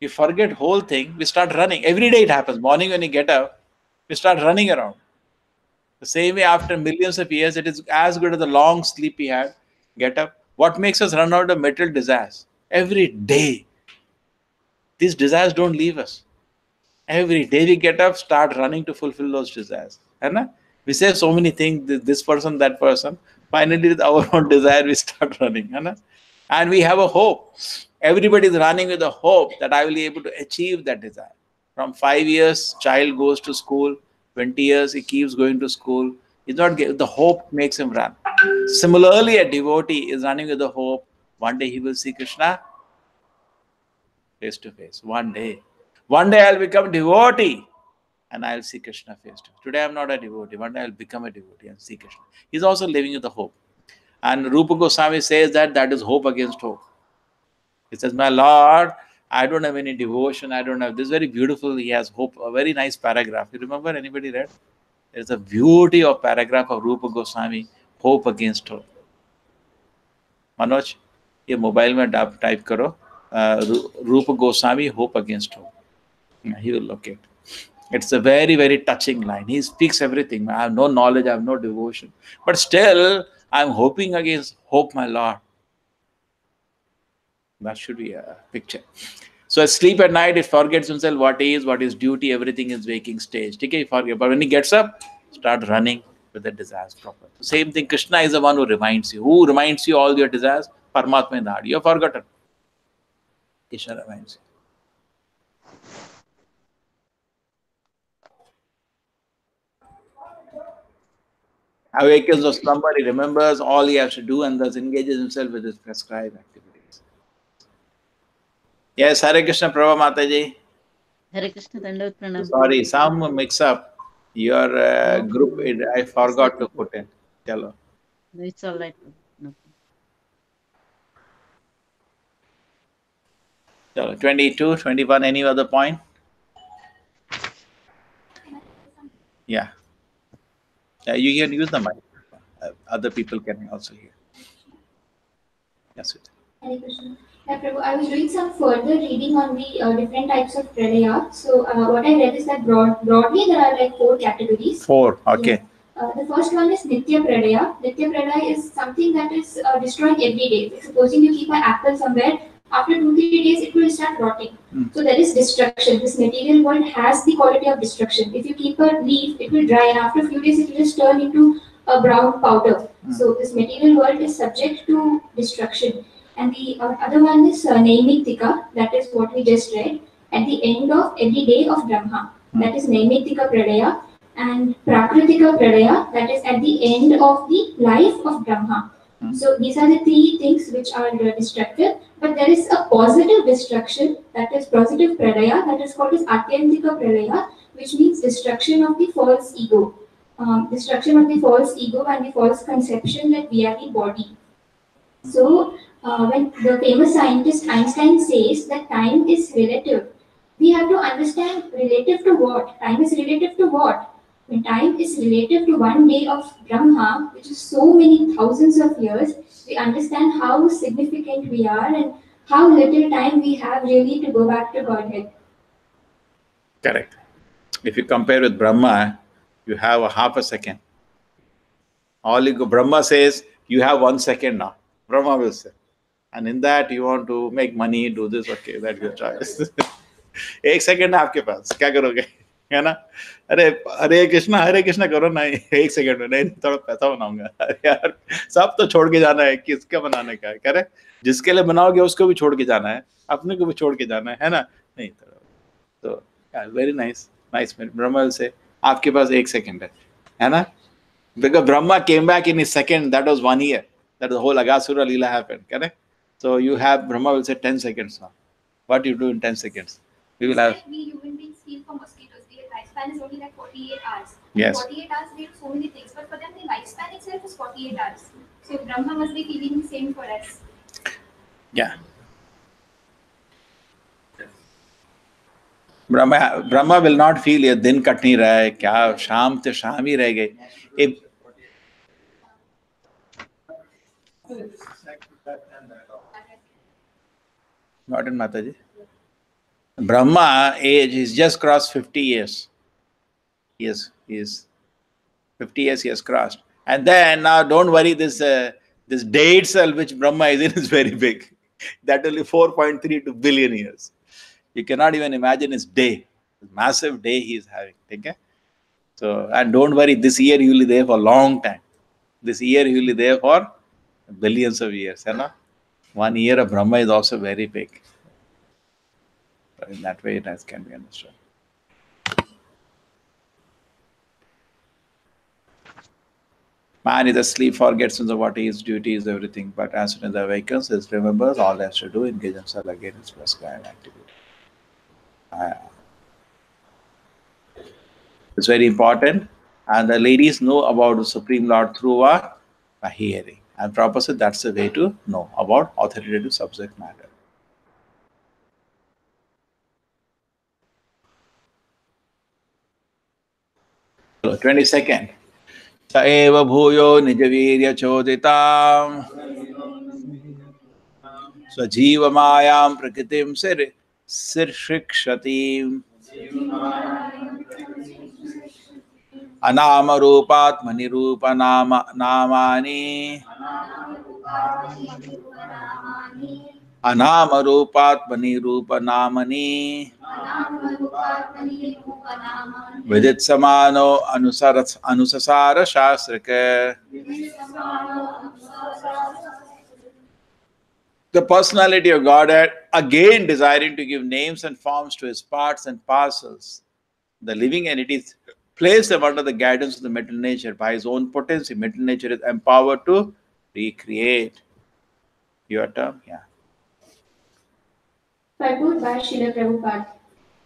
we forget whole thing, we start running. Every day it happens. Morning when we get up, we start running around. The same way, after millions of years, it is as good as the long sleep we had. Get up. What makes us run out of material desires? Every day. These desires don't leave us. Every day we get up, start running to fulfill those desires. Hai. We say so many things, this person, that person. Finally, with our own desire, we start running. Hai. And we have a hope. Everybody is running with a hope that I will be able to achieve that desire. From 5 years, child goes to school. 20 years, he keeps going to school. He's not the hope makes him run. Similarly, a devotee is running with the hope. One day he will see Krishna face to face. One day. One day I'll become devotee and I'll see Krishna face to face. Today I'm not a devotee. One day I'll become a devotee and see Krishna. He's also living with the hope. And Rupa Goswami says that is hope against hope. He says, my Lord, I don't have any devotion. I don't have this. Very beautiful. He has hope. A very nice paragraph. You remember? Anybody read? There's a beauty of paragraph of Rupa Goswami. Hope against hope. Manoj, ये mobile में type करो रूप Goswami hope against hope. He will locate. It's a very, very touching line. He speaks everything. I have no knowledge, I have no devotion. But still, I'm hoping against hope, my Lord. That should be a picture. So asleep at night, it forgets himself what is duty, everything is waking stage. Okay, he forget. But when he gets up, start running with the desires proper. Same thing, Krishna is the one who reminds you. Who reminds you all your desires? Paramatma in the heart. You have forgotten. Krishna reminds you. Awakens of slumber, he remembers all he has to do and thus engages himself with his prescribed activities. Yes, Hare Krishna, Prabhu Mataji.
Hare Krishna, Dandavat Pranam.
Sorry, some mix up. Your group, I forgot to put in. Chalo.
No, it's all right. No.
Chalo. 22, 21, any other point? Yeah. You can use the mic. Other people can also hear. Yes, it.
Hare Krishna. Yeah, Prabhu, I was doing some further reading on the different types of pranaya. So what I read is that broadly there are like 4 categories.
4, okay.
Yeah. The first one is Nitya Pranaya. Nitya Pranaya is something that is destroying every day. Like supposing you keep an apple somewhere, after 2-3 days it will start rotting. So there is destruction. This material world has the quality of destruction. If you keep a leaf, it will dry, and after a few days it will just turn into a brown powder. So this material world is subject to destruction. And the other one is Naimitika, that is what we just read, at the end of every day of Brahma. That is Naimitika Pradaya. And Prakritika Pradaya, that is at the end of the life of Brahma. So these are the 3 things which are destructive. But there is a positive destruction, that is positive Pradaya, that is called as Atyantika Pradaya, which means destruction of the false ego. Destruction of the false ego and the false conception that we are the body. So, when the famous scientist Einstein says that time is relative, we have to understand relative to what? Time is relative to what? When time is relative to one day of Brahma, which is so many thousands of years, we understand how significant we are and how little time we have really to go back to Godhead.
Correct. If you compare with Brahma, you have a half a second. Brahma says, you have 1 second now. Brahma will say. And in that, you want to make money, do this, okay, that's your choice. 1 second आपके पास क्या करोगे है ना अरे हरे कृष्णा करो ना 1 second में नहीं थोड़ा पैसा बनाऊंगा अरे यार सब तो छोड़ के जाना है किसका बनाने का है करे जिसके लिए बनाओगे उसको भी छोड़ के जाना है अपने को भी छोड़ के जाना है ना नहीं तो वेरी नाइस ब्रह्मा से आपके पास 1 सेकंड है ना because Brahma came back in a second, that was 1 year that the whole Agasura Leela happened, correct? So you have, Brahma will say 10 seconds now. What you do in 10 seconds? We will have.
We human beings feel for mosquitoes. Their lifespan is only like 48 hours.
Yes.
48 hours they do so many things, but for them the lifespan itself is 48 hours. So Brahma must be feeling the same for us.
Yeah. Brahma will not feel ये दिन cut नहीं रहा है क्या शाम तो शाम ही रह गई Not in Mataji. Brahma age, he's just crossed 50 years. He is 50 years he has crossed. And then now don't worry, this day itself which Brahma is in is very big. That only 4.32 billion years. You cannot even imagine his day. Massive day he is having. Okay? So, and don't worry, this year he will be there for a long time. This year he will be there for billions of years. You know? 1 year of Brahma is also very big. So in that way, it can be understood. Man is asleep, forgets what his duty is, everything. But as soon as he awakens, he remembers all he has to do, engage himself again in his prescribed activity. It's very important. And the ladies know about the Supreme Lord through what? By hearing. And Prabhupada said that's the way to know about authoritative subject matter. 22nd. Sa eva bhuyo nijavirya choditam swajiva mayam prakritim sirshrikshatim anama rupat manirupa namani anama rupat manirupa namani Vidit samano anusasara shastrika. The personality of Godhead, again desiring to give names and forms to his parts and parcels. The living entities place them under the guidance of the material nature. By his own potency, material nature is empowered to recreate. Your term? Yeah.
Purport by Srila Prabhupada.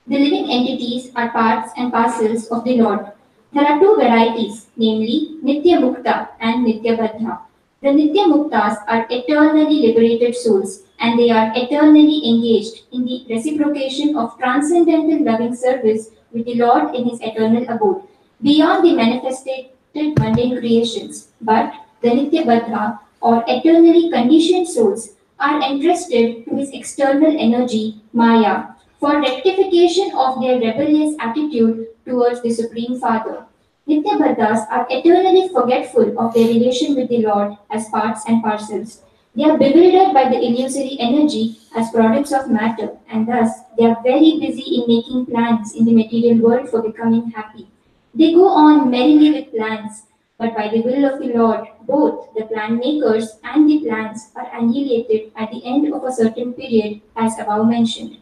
The living entities are parts and parcels of the Lord. There are two varieties, namely Nitya Mukta and Nitya Baddha. The Nitya Muktas are eternally liberated souls, and they are eternally engaged in the reciprocation of transcendental loving service with the Lord in his eternal abode, beyond the manifested mundane creations. But the Nitya Baddha, or eternally conditioned souls, are entrusted to his external energy, Maya, for rectification of their rebellious attitude towards the Supreme Father. Nitya-Baddhas are eternally forgetful of their relation with the Lord as parts and parcels. They are bewildered by the illusory energy as products of matter, and thus they are very busy in making plans in the material world for becoming happy. They go on merrily with plans, but by the will of the Lord, both the plan makers and the plans are annihilated at the end of a certain period, as above mentioned.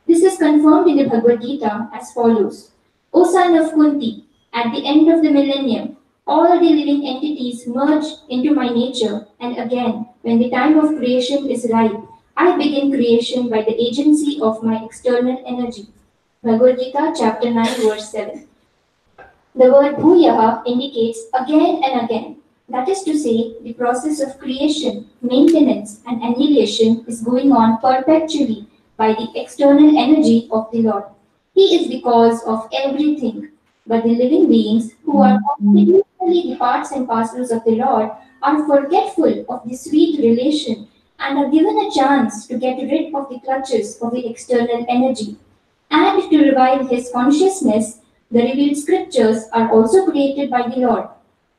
This is confirmed in the Bhagavad Gita as follows. O son of Kunti, at the end of the millennium, all the living entities merge into my nature, and again, when the time of creation is ripe, I begin creation by the agency of my external energy. Bhagavad Gita, chapter 9, verse 7. The word bhuyaha indicates again and again. That is to say, the process of creation, maintenance, and annihilation is going on perpetually by the external energy of the Lord. He is the cause of everything. But the living beings, who are constitutionally the parts and parcels of the Lord, are forgetful of the sweet relation and are given a chance to get rid of the clutches of the external energy. And to revive his consciousness, the revealed scriptures are also created by the Lord.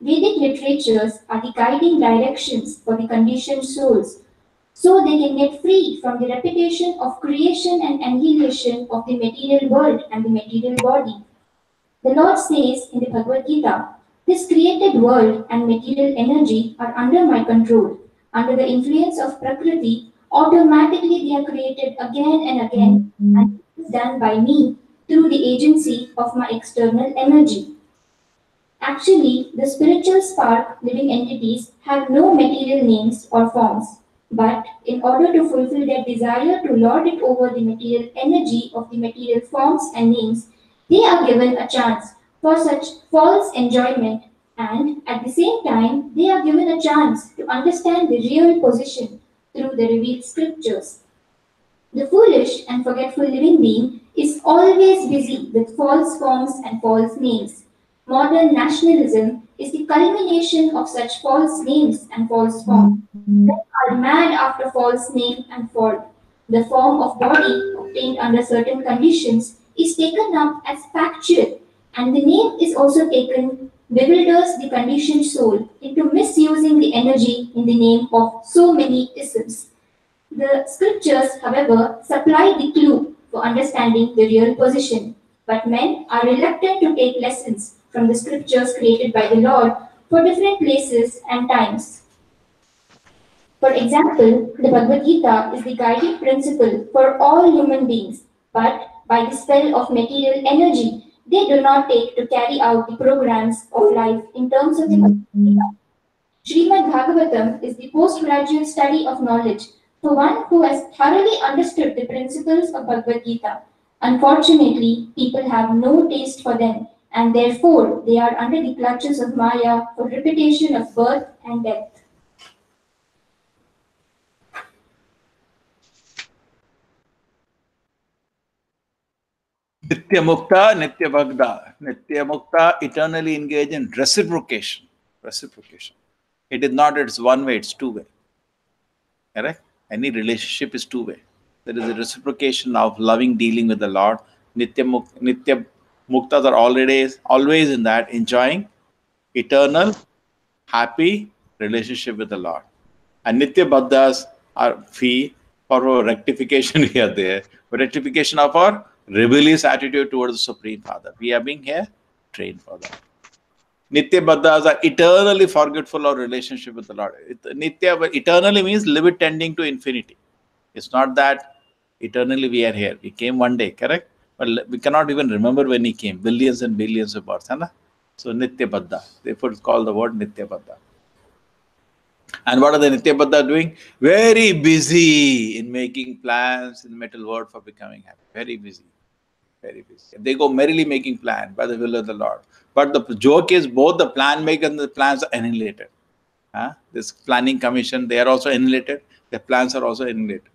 Vedic literatures are the guiding directions for the conditioned souls, so they can get free from the repetition of creation and annihilation of the material world and the material body. The Lord says in the Bhagavad Gita, this created world and material energy are under my control. Under the influence of Prakriti, automatically they are created again and again, and it is done by me through the agency of my external energy. Actually, the spiritual spark living entities have no material names or forms, but in order to fulfill their desire to lord it over the material energy of the material forms and names, they are given a chance for such false enjoyment, and at the same time, they are given a chance to understand the real position through the revealed scriptures. The foolish and forgetful living being is always busy with false forms and false names. Modern nationalism is the culmination of such false names and false forms. Men are mad after false name and form. The form of body obtained under certain conditions is taken up as factual, and the name is also taken bewilders the conditioned soul into misusing the energy in the name of so many isms. The scriptures, however, supply the clue for understanding the real position, but men are reluctant to take lessons from the scriptures created by the Lord for different places and times. For example, the Bhagavad Gita is the guiding principle for all human beings, but by the spell of material energy, they do not take to carry out the programs of life in terms of the Bhagavad Gita. Srimad Bhagavatam is the postgraduate study of knowledge for one who has thoroughly understood the principles of Bhagavad Gita. Unfortunately, people have no taste for them, and therefore they are under the clutches of Maya for repetition of birth and death.
Nitya Mukta, Nitya Bhagda. Nitya Mukta eternally engaged in reciprocation. Reciprocation. It is not it's one way, it's two way. Correct? Any relationship is two way. There is a reciprocation of loving dealing with the Lord. Nitya Muktas are always in that, enjoying eternal, happy relationship with the Lord. And Nitya Baddhas are fee for rectification we are there. For rectification of our rebellious attitude towards the Supreme Father. We are being here trained for that. Nitya Baddhas are eternally forgetful of relationship with the Lord. Nitya eternally means live it tending to infinity. It's not that eternally we are here. We came one day, correct? But we cannot even remember when he came. Billions and billions of births. Hai na? So Nitya Baddha. Therefore it's called the word Nitya Baddha. And what are the Nitya Baddha doing? Very busy in making plans in the metal world for becoming happy. Very busy. Very busy. They go merrily making plans by the will of the Lord. But the joke is both the plan maker and the plans are annihilated. This planning commission, they are also annihilated. Their plans are also annihilated.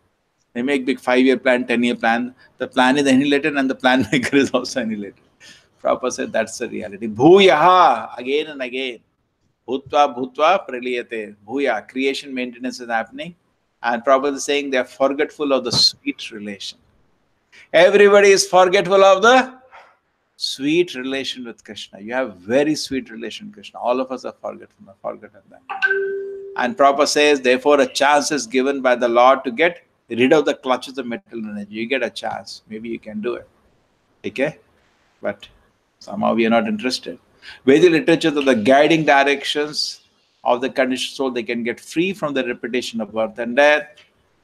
They make big 5-year plan, 10-year plan. The plan is annihilated and the plan maker is also annihilated. Prabhupada said that's the reality. Bhuyaha, again and again. Bhutva bhutva praliyate. Bhuya, creation maintenance is happening. And Prabhupada is saying they are forgetful of the sweet relation. Everybody is forgetful of the sweet relation with Krishna. You have very sweet relation with Krishna. All of us are forgotten that. And Prabhupada says, therefore, a chance is given by the Lord to get rid of the clutches of material energy. You get a chance. Maybe you can do it. Okay? But somehow we are not interested. Vedic literature are the guiding directions of the conditioned soul. They can get free from the repetition of birth and death.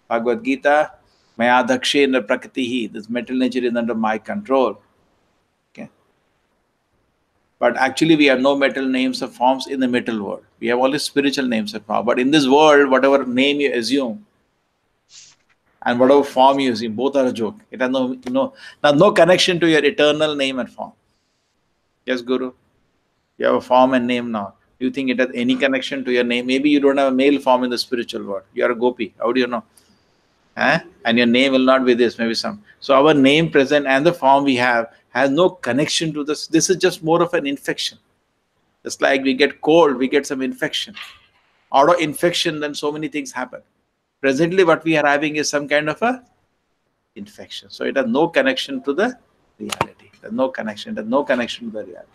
Bhagavad Gita, Maya Dakshena Prakritihi. This material nature is under my control. Okay? But actually, we have no metal names or forms in the metal world. We have only spiritual names and forms. But in this world, whatever name you assume and whatever form you assume, both are a joke. It has no connection to your eternal name and form. Yes, Guru. You have a form and name now. Do you think it has any connection to your name? Maybe you don't have a male form in the spiritual world. You are a gopi. How do you know? And your name will not be this, maybe some. So our name present and the form we have has no connection to this. This is just more of an infection. Just like we get cold, we get some infection. Out of infection, then so many things happen. Presently, what we are having is some kind of a infection. So it has no connection to the reality. There's no connection. There's no connection to the reality.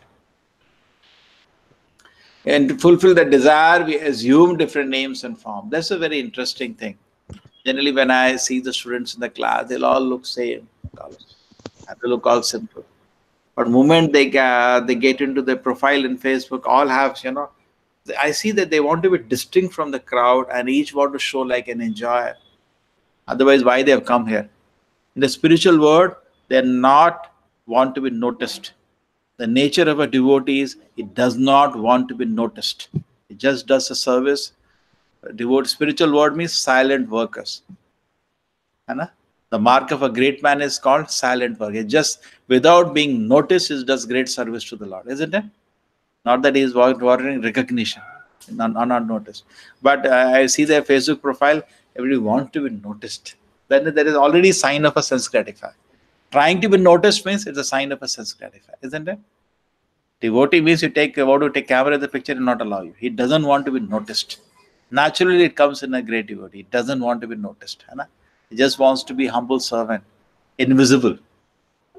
And to fulfill the desire, we assume different names and form. That's a very interesting thing. Generally, when I see the students in the class, they'll all look same colors. And they look all simple. But the moment they get into their profile in Facebook, all have, I see that they want to be distinct from the crowd and each want to show like an enjoyer. Otherwise, why they have come here? In the spiritual world, they're not want to be noticed. The nature of a devotee is it does not want to be noticed. It just does a service. Spiritual word means silent workers. The mark of a great man is called silent work. It just without being noticed, it does great service to the Lord, isn't it? Not that he is warring recognition, not noticed. But I see their Facebook profile, everybody wants to be noticed. Then there is already a sign of a sense gratifier. Trying to be noticed means it's a sign of a sense gratifier, isn't it? Devotee means you want to take camera of the picture and not allow you. He doesn't want to be noticed. Naturally, it comes in a great devotee. He doesn't want to be noticed. He just wants to be humble servant, invisible,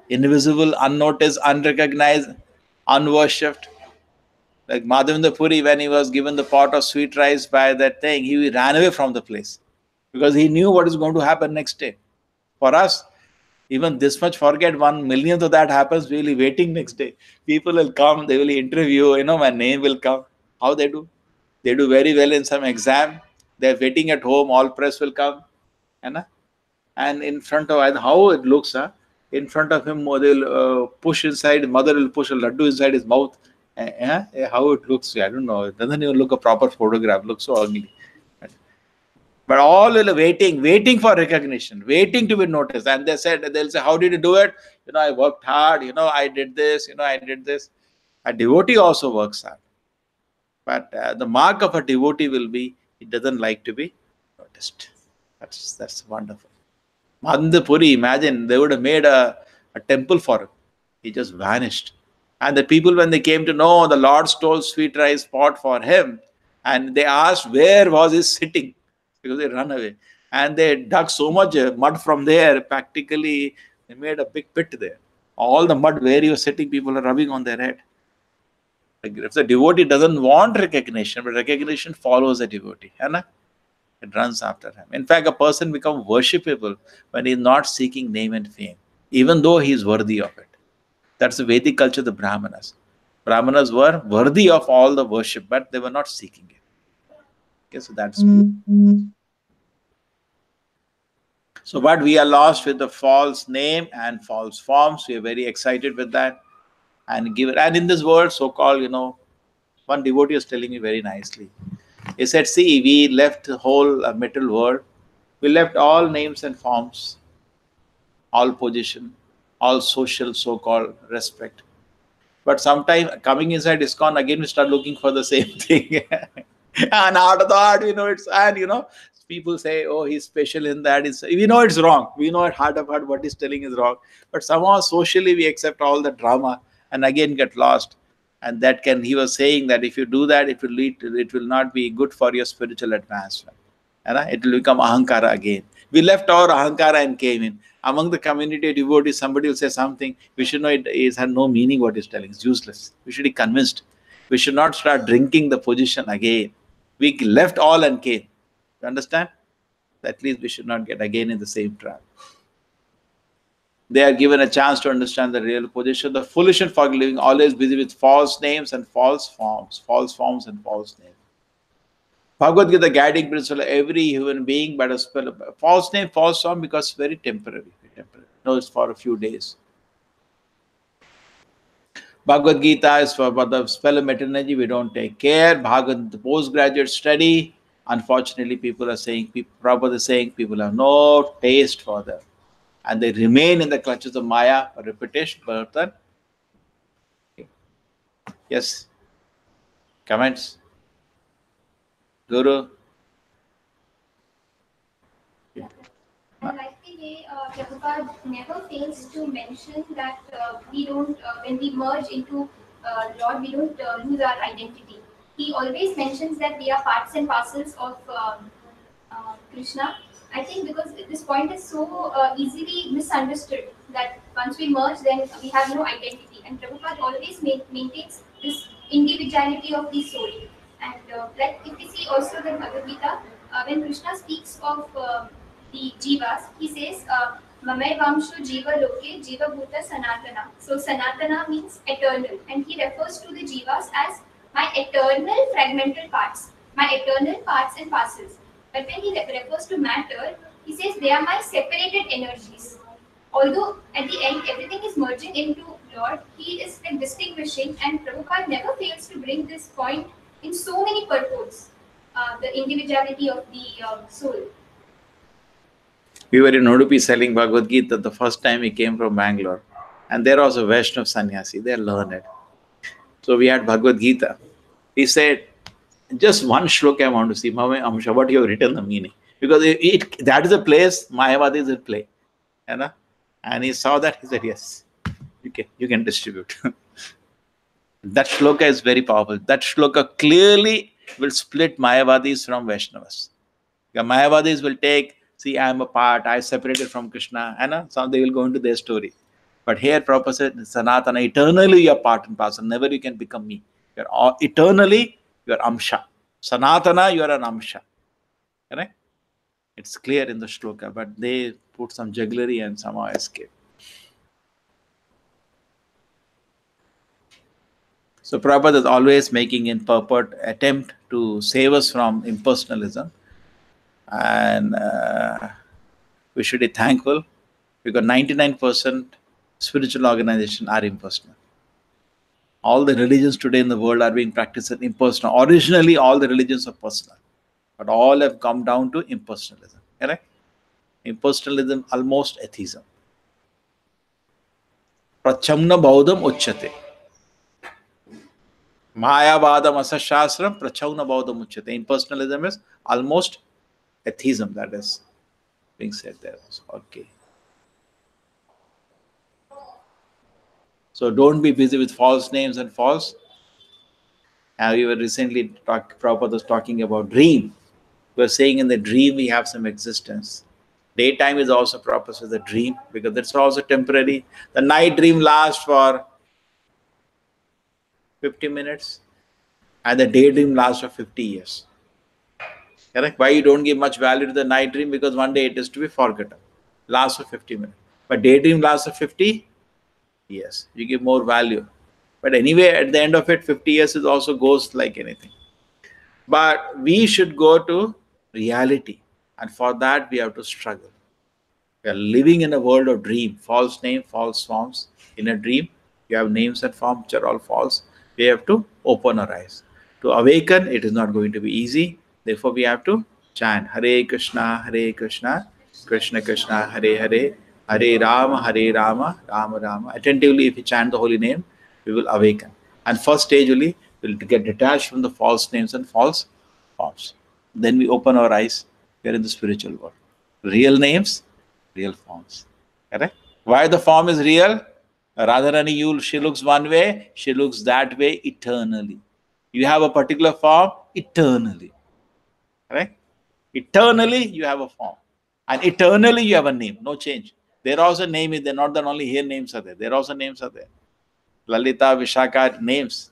unnoticed, unrecognized, unworshipped. Like Madhavendra Puri, when he was given the pot of sweet rice by that thing, he ran away from the place because he knew what is going to happen next day. For us, even this much forget 1 millionth of that happens, we'll be waiting next day. People will come, they will interview, my name will come. How they do? They do very well in some exam. They're waiting at home, all press will come. And in front of, and how it looks, in front of him, they'll push inside, mother will push a laddu inside his mouth. How it looks, I don't know. It doesn't even look a proper photograph, looks so ugly. But all will waiting for recognition, waiting to be noticed. And they'll say, how did you do it? I worked hard, I did this, I did this. A devotee also works hard. But the mark of a devotee will be, he doesn't like to be noticed. That's wonderful. Madhavendra Puri, imagine, they would have made a temple for him. He just vanished. And the people, when they came to know, the Lord stole sweet rice pot for him, and they asked where was he sitting, because they ran away. And they dug so much mud from there, practically they made a big pit there. All the mud where he was sitting, people are rubbing on their head. If the devotee doesn't want recognition, but recognition follows a devotee. It runs after him. In fact, a person becomes worshipable when he is not seeking name and fame, even though he is worthy of it. That's the Vedic culture of the Brahmanas. Brahmanas were worthy of all the worship, but they were not seeking it. Okay, so that's so. But we are lost with the false name and false forms. We are very excited with that, and in this world, so-called, one devotee was telling me very nicely. He said, see, we left the whole material world. We left all names and forms, all position, all social so-called respect. But sometime coming inside ISKCON, again we start looking for the same thing. And out of that, people say, oh, he's special in that. We know it's wrong. We know at heart of heart what he's telling is wrong. But somehow socially we accept all the drama and again get lost. And he was saying that if you do that, it will not be good for your spiritual advancement. It will become ahankara again. We left our ahankara and came in. Among the community of devotees, somebody will say something, we should know it has no meaning what he's telling. It's useless. We should be convinced. We should not start drinking the position again. We left all and came. You understand? At least we should not get again in the same trap. They are given a chance to understand the real position. The foolish and forgiving, always busy with false names and false forms and false names. Bhagavad Gita guiding principle, every human being, but a spell, false name, false form, because it's very temporary. No, it's for a few days. Bhagavad Gita is for the spell of metallurgy, we don't take care. Bhagavad, the postgraduate study, unfortunately, people are saying, Prabhupada is saying, people have no taste for them. And they remain in the clutches of Maya, repetition, birth. Yes. Comments? Guru?
I like the way Prabhupada never fails to mention that we don't, when we merge into Lord, we don't lose our identity. He always mentions that we are parts and parcels of Krishna. I think because this point is so easily misunderstood that once we merge, then we have no identity. And Prabhupada always maintains this individuality of the soul. And like if we see also the Bhagavad Gita, when Krishna speaks of the jivas, he says, Mamay Vamshu Jiva Loke Jiva Bhuta Sanatana. So Sanatana means eternal, and he refers to the jivas as my eternal fragmental parts, my eternal parts and parcels. But when he refers to matter, he says they are my separated energies. Although at the end everything is merging into Lord, he is like distinguishing, and Prabhupada never fails to bring this point in so many purports, the individuality of the soul.
We were in Udupi selling Bhagavad Gita the first time we came from Bangalore. And there was a Vaishnav sannyasi, they are learned. So we had Bhagavad Gita. He said, just one shloka I want to see, Amsha, what you have written the meaning. Because that is a place, Mayavadis will play. And he saw that, he said, yes, you can distribute. That shloka is very powerful. That shloka clearly will split Mayavadis from Vaishnavas. Mayavadis will take, see, I am a part, I separated from Krishna, so they will go into their story. But here Prabhupada said, Sanatana, eternally you are part and parcel, never you can become me. You're all, eternally, you're Amsha. Sanatana, you're an Amsha. Correct? It's clear in the shloka, but they put some jugglery and somehow escape. So Prabhupada is always making in purport attempt to save us from impersonalism, and we should be thankful because 99% spiritual organizations are impersonal. All the religions today in the world are being practiced impersonal. Originally, all the religions are personal, but all have come down to impersonalism. Correct? Impersonalism, almost atheism. Prachamna Baudam Uchyate. Mayavadam Asashastram, Prachauna Baudam Uchyate. Impersonalism is almost atheism, that is being said there. Okay. So don't be busy with false names and false. We were recently Prabhupada was talking about dream. We are saying in the dream we have some existence. Daytime is also proposed as a dream because that's also temporary. The night dream lasts for 50 minutes and the daydream lasts for 50 years. Correct? Why you don't give much value to the night dream? Because one day it is to be forgotten. Lasts for 50 minutes. But daydream lasts for 50 years. You give more value. But anyway, at the end of it, 50 years is also goes like anything. But we should go to reality. And for that, we have to struggle. We are living in a world of dream. False name, false forms. In a dream, you have names and forms which are all false. We have to open our eyes. To awaken, it is not going to be easy. Therefore, we have to chant Hare Krishna, Krishna Krishna, Hare Hare, Hare Rama, Rama Rama. Attentively, if we chant the holy name, we will awaken. And first stage only, we will get detached from the false names and false forms. Then we open our eyes. We are in the spiritual world. Real names, real forms. Correct? Why the form is real? Radharani, she looks one way, she looks that way eternally. You have a particular form eternally. Correct? Eternally, you have a form. And eternally, you have a name. No change. There also name is there. Not that only here names are there. There also names are there. Lalita, Vishaka, names.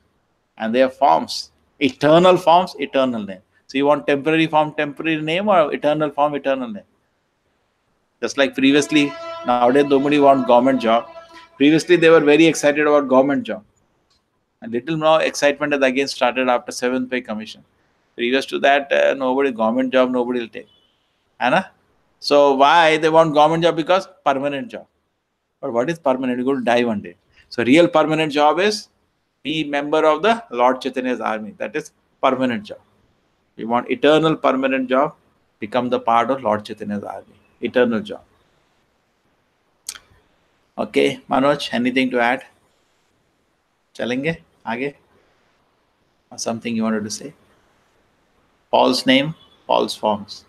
And they are forms. Eternal forms, eternal name. So you want temporary form, temporary name, or eternal form, eternal name? Just like previously, nowadays nobody wants government job. Previously, they were very excited about government job. And little more excitement has again started after 7th pay commission. Previous to that, nobody government job, nobody will take. Anna? So why they want government job? Because permanent job. But what is permanent? You're going to die one day. So real permanent job is be member of the Lord Chaitanya's army. That is permanent job. You want eternal permanent job, become the part of Lord Chaitanya's army. Eternal job. Okay, Manoj, anything to add? Chalenge? Aage? Or something you wanted to say? False name, false forms.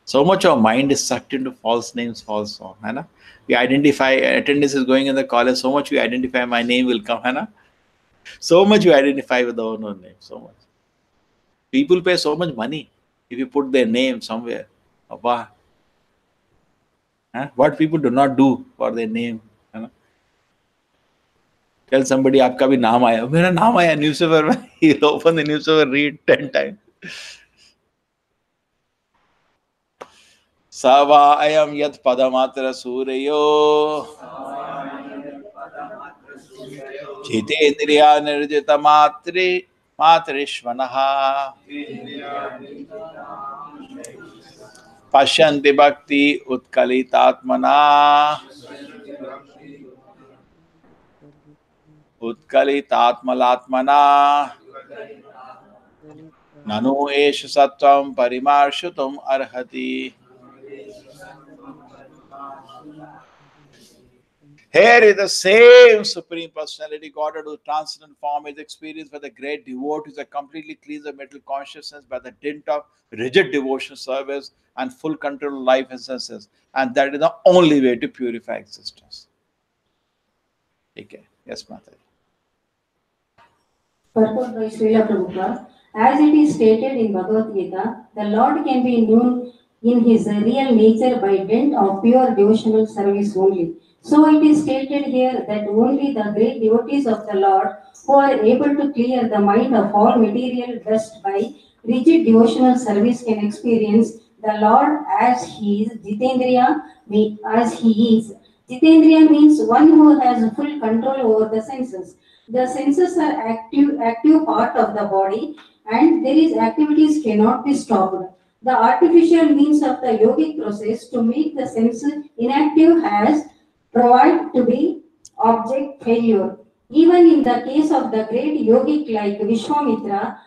So much of mind is sucked into false names, false form. Hai? We identify, attendance is going in the college, so much we identify my name will come. Hai? So much you identify with the owner name, so much. People pay so much money if you put their name somewhere. Abba. What people do not do for their name. Tell somebody, आपका भी नाम आया. मेरा नाम आया newspaper में. He'll open the newspaper, read 10 times. Sava ayam yat padamatra suryo. Jitendriya nirjita matrishvanaha. Pashyanti bhakti utkalitatmana. Utkalitatmalatmana. Nanu esha sattvam parimarshutum arhati. Here is the same Supreme Personality Godhead who transcendent form is experienced by the great devotees who completely cleanse the mental consciousness by the dint of rigid devotion service and full control of life and senses. And that is the only way to purify existence. Okay. Yes, Mataji.
Purport by Srila Prabhupada. As it is stated in Bhagavad Gita, the Lord can be known in his real nature by dint of pure devotional service only. So it is stated here that only the great devotees of the Lord who are able to clear the mind of all material dust by rigid devotional service can experience the Lord as He is. Jitendriya, as He is. Jitendriya means one who has full control over the senses. The senses are active part of the body, and there is activities cannot be stopped. The artificial means of the yogic process to make the sense inactive has proved to be object failure. Even in the case of the great yogic like Vishwamitra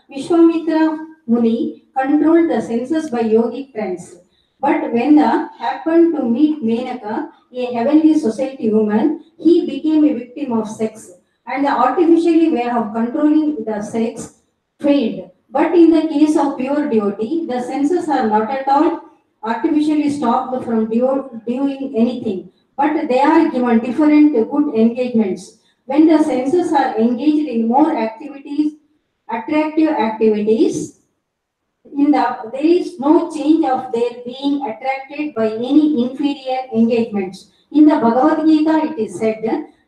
Muni controlled the senses by yogic trance. But when the happened to meet Menaka, a heavenly society woman, he became a victim of sex. And the artificially way of controlling the sex failed. But in the case of pure devotee, the senses are not at all artificially stopped from doing anything, but they are given different good engagements. When the senses are engaged in more activities, attractive activities, there is no change of their being attracted by any inferior engagements. In the Bhagavad Gita, it is said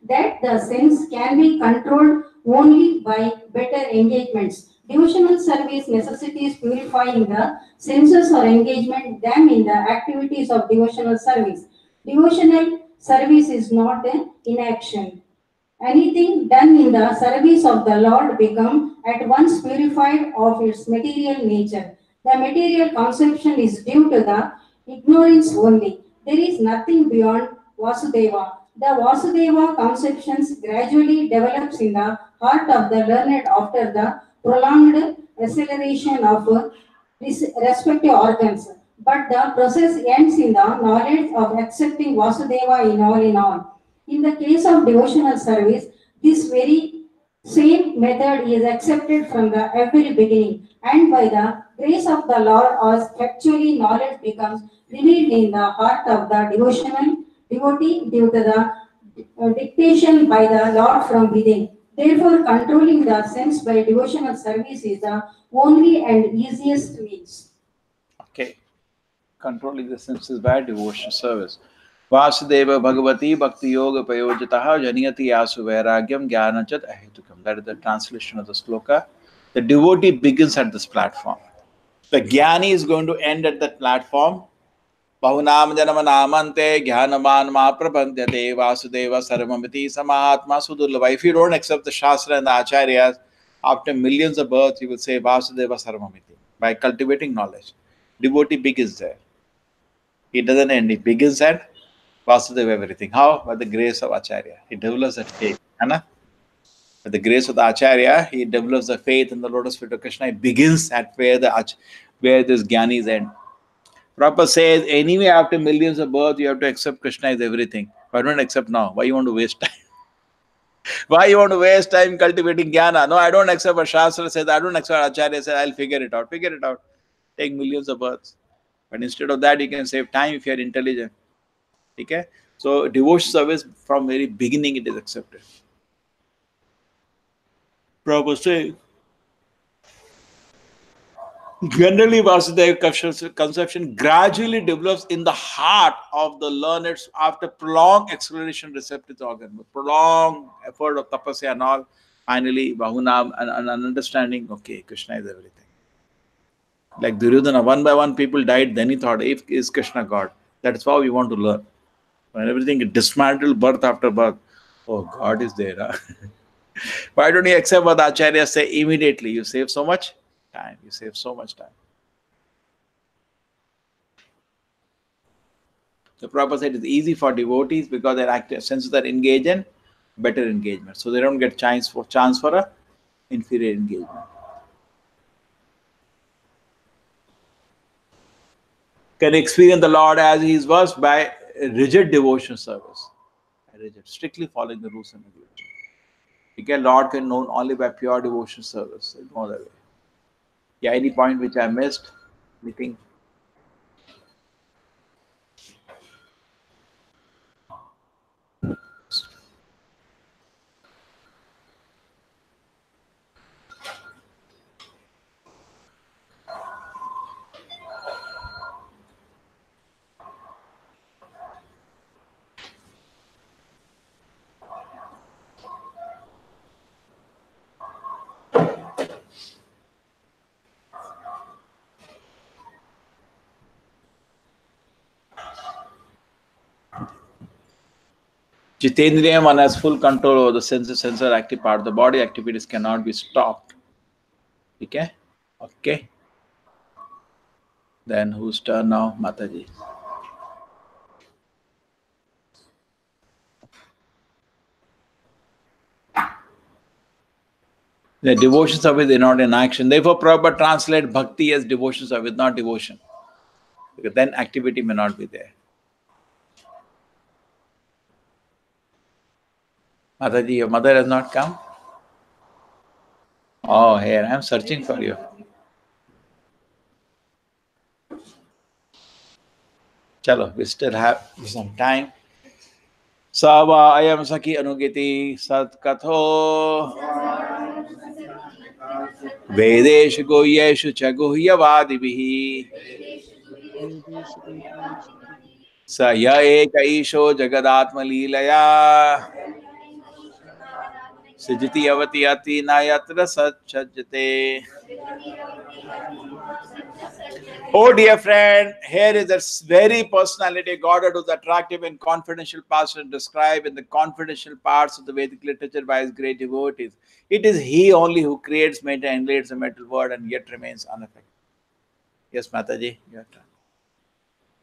that the sense can be controlled only by better engagements. Devotional service necessitates purifying the senses or engagement them in the activities of devotional service. Devotional service is not an inaction. Anything done in the service of the Lord become at once purified of its material nature. The material conception is due to the ignorance only. There is nothing beyond Vasudeva. The Vasudeva conceptions gradually develops in the heart of the learned after the prolonged acceleration of respective organs. But the process ends in the knowledge of accepting Vasudeva in all in all. In the case of devotional service, this very same method is accepted from the very beginning, and by the grace of the Lord, as factually knowledge becomes revealed in the heart of the devotional devotee due to the dictation by the Lord from within. Therefore, controlling the sense by devotional service is the only and easiest means.
Okay. Controlling the senses by devotional service. Vasudeva Bhagavati Bhakti Yoga Payojataha Janiyati Yasu Vairagyam Jnanachat Ahetukam. That is the translation of the sloka. The devotee begins at this platform. The Jnani is going to end at that platform. Bahunam Janama Namante Jnanaman Mahaprabhantyate Vasudeva Sarvamiti Samahatma Sudurlava. If you don't accept the Shastra and the Acharyas, after millions of births, you will say Vasudeva Sarvamiti by cultivating knowledge. Devotee begins there. It doesn't end. It begins at Vasudeva everything. How? By the grace of Acharya. He develops that faith. Anna? By the grace of the Acharya, he develops the faith in the lotus feet of Krishna. It begins at where this Jnanis end. Prabhupada says, anyway, after millions of births, you have to accept Krishna is everything. Why don't accept now? Why you want to waste time? Why you want to waste time cultivating jnana? No, I don't accept what Shastra says. I don't accept what Acharya says. I'll figure it out. Figure it out. Take millions of births. But instead of that, you can save time if you are intelligent. Okay? So, devotion service from very beginning it is accepted. Prabhupada says, generally, Vasudeva conception gradually develops in the heart of the learned after prolonged exploration receptive organ, prolonged effort of tapasya and all. Finally, Bahunam and understanding, okay, Krishna is everything. Like Duryodhana, one by one people died, then he thought, if is Krishna God? That's how we want to learn. When everything is dismantled birth after birth, oh, God is there. Huh? Why don't you accept what the Acharyas say immediately? You save so much time. You save so much time. The Prabhupada said it's easy for devotees because their active senses are engaged in better engagement. So they don't get chance for a inferior engagement. Can experience the Lord as He is was by rigid devotion service. Rigid, strictly following the rules and regulations. Lord can know only by pure devotion service. No other way. Yeah, any point which I missed? Anything? Jitendriya man has full control over the sensor active part. The body activities cannot be stopped. Okay? Okay. Then whose turn now? Mataji. The devotion service is not in action. Therefore, Prabhupada translate bhakti as devotion service, not devotion. Because then activity may not be there. Mataji, your mother has not come? Oh, here, I am searching for you. Chalo, we still have some time. Sava ayam saki anugiti sat katho Vedeshu goyeshu chaguhyavadibihi sa ya ekaisho jagadatma leelaya sijiti avati ati nayatra satchajate. Oh dear friend, here is a very personality Godhead who is attractive and confidential pastor described in the confidential parts of the Vedic literature by his great devotees. It is he only who creates, maintains, and leads the metal world and yet remains unaffected. Yes, Mataji, your turn.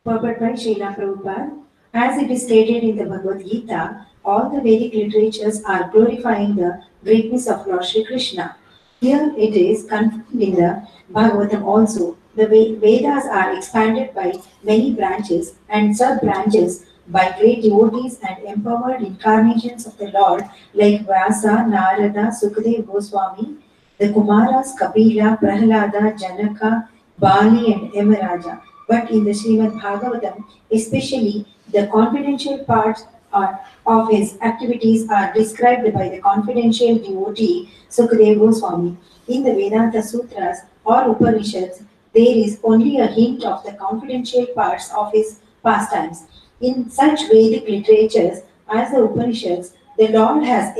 Purport by Srila Prabhupada. As it is stated in the Bhagavad Gita, all the Vedic literatures are glorifying the greatness of Lord Shri Krishna. Here it is confirmed in the Bhagavatam also. The Vedas are expanded by many branches and sub-branches by great devotees and empowered incarnations of the Lord like Vyasa, Narada, Sukadeva Goswami, the Kumaras, Kapila, Prahlada, Janaka, Bali and Yamaraja. But in the Srimad Bhagavatam, especially the confidential parts of his activities are described by the confidential devotee Sukadeva Goswami. In the Vedanta Sutras or Upanishads, there is only a hint of the confidential parts of his pastimes. In such Vedic literatures as the Upanishads, the Lord has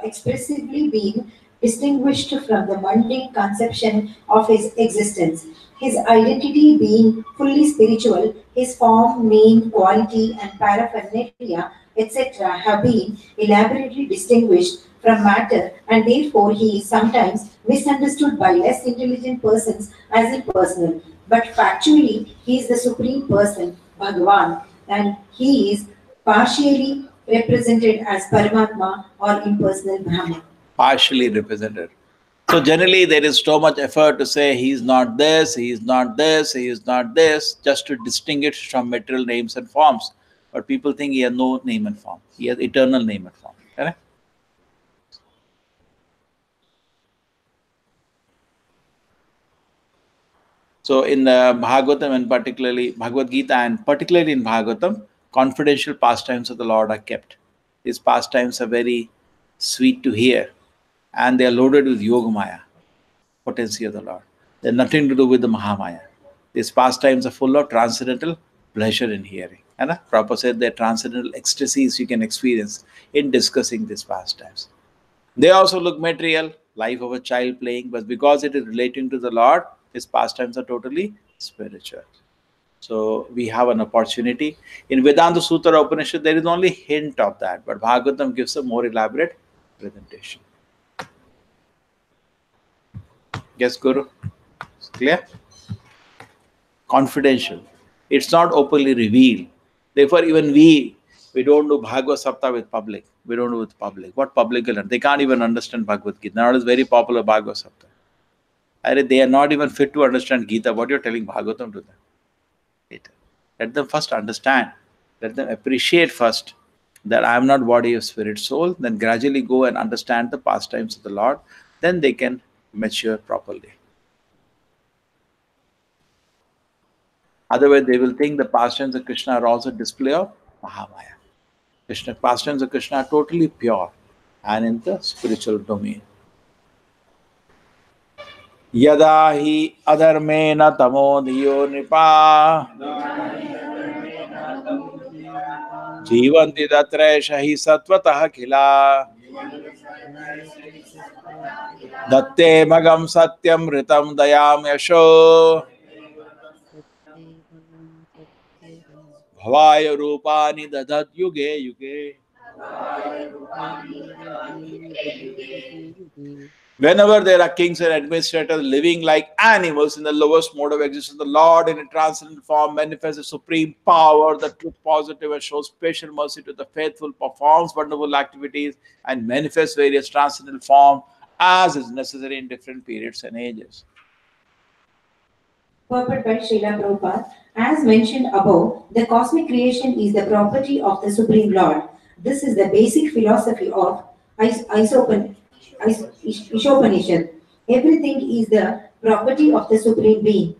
expressively been distinguished from the mundane conception of his existence. His identity being fully spiritual, his form, name, quality, and paraphernalia, etc., have been elaborately distinguished from matter, and therefore he is sometimes misunderstood by less intelligent persons as impersonal. But factually, he is the supreme person, Bhagavan, and he is partially represented as Paramatma or impersonal Brahman.
Partially represented. So generally there is so much effort to say he is not this, he is not this, he is not this, just to distinguish from material names and forms. But people think he has no name and form. He has eternal name and form. Correct? So in Bhagavatam and particularly Bhagavad Gita and particularly in Bhagavatam, confidential pastimes of the Lord are kept. These pastimes are very sweet to hear and they are loaded with Yogamaya, potency of the Lord. They have nothing to do with the Mahamaya. These pastimes are full of transcendental pleasure in hearing. And Prabhupada said that transcendental ecstasies you can experience in discussing these pastimes. They also look material, life of a child playing, but because it is relating to the Lord, his pastimes are totally spiritual. So we have an opportunity. In Vedanta Sutra Upanishad, there is only hint of that, but Bhagavatam gives a more elaborate presentation. Yes, Guru? It's clear? Confidential. It's not openly revealed. Therefore, even we don't do Bhagavad Sapta with public. We don't do with public. What public will learn? They can't even understand Bhagavad Gita. Now it is very popular Bhagavad Sapta. They are not even fit to understand Gita. What you're telling Bhagavatam to them? Later. Let them first understand. Let them appreciate first that I am not body of spirit soul. Then gradually go and understand the pastimes of the Lord. Then they can mature properly. Otherwise, they will think the pastimes of Krishna are also display of Mahamaya. Pastimes of Krishna are totally pure and in the spiritual domain. Yada hi adharmena tamo dhiyo nipa jivanti tatresha hi satvatah khila datte magam satyam ritam dayam yasho bhavaya rupani dadat yuge yuge. Whenever there are kings and administrators living like animals in the lowest mode of existence, the Lord in a transcendent form manifests the supreme power, the truth positive, and shows patient mercy to the faithful, performs wonderful activities, and manifests various transcendental forms as is necessary in different periods and ages.
Purport by Srila Prabhupada. As mentioned above, the cosmic creation is the property of the Supreme Lord. This is the basic philosophy of Ishopanishad. Everything is the property of the Supreme Being.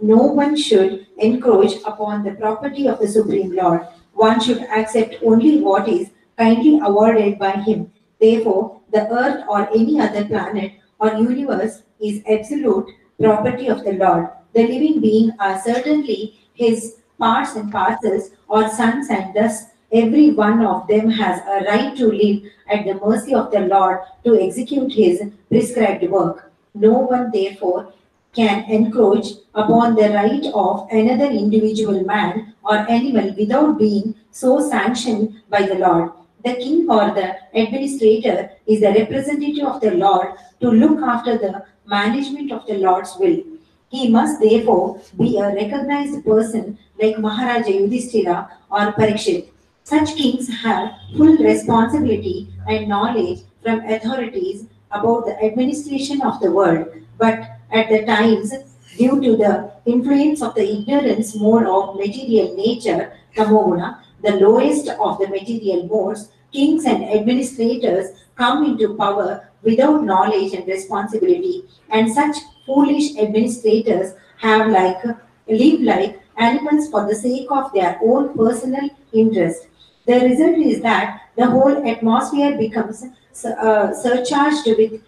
No one should encroach upon the property of the Supreme Lord. One should accept only what is kindly awarded by Him. Therefore, the earth or any other planet or universe is absolute property of the Lord. The living beings are certainly His parts and parcels or sons, and thus every one of them has a right to live at the mercy of the Lord to execute His prescribed work. No one, therefore, can encroach upon the right of another individual man or animal without being so sanctioned by the Lord. The king or the administrator is the representative of the Lord to look after the management of the Lord's will. He must therefore be a recognized person like Maharaja Yudhishthira or Parikshit. Such kings have full responsibility and knowledge from authorities about the administration of the world, but at the times, due to the influence of the ignorance mode of material nature, Tamoguna, the lowest of the material modes, kings and administrators come into power without knowledge and responsibility, and such foolish administrators live like animals for the sake of their own personal interest. The result is that the whole atmosphere becomes surcharged with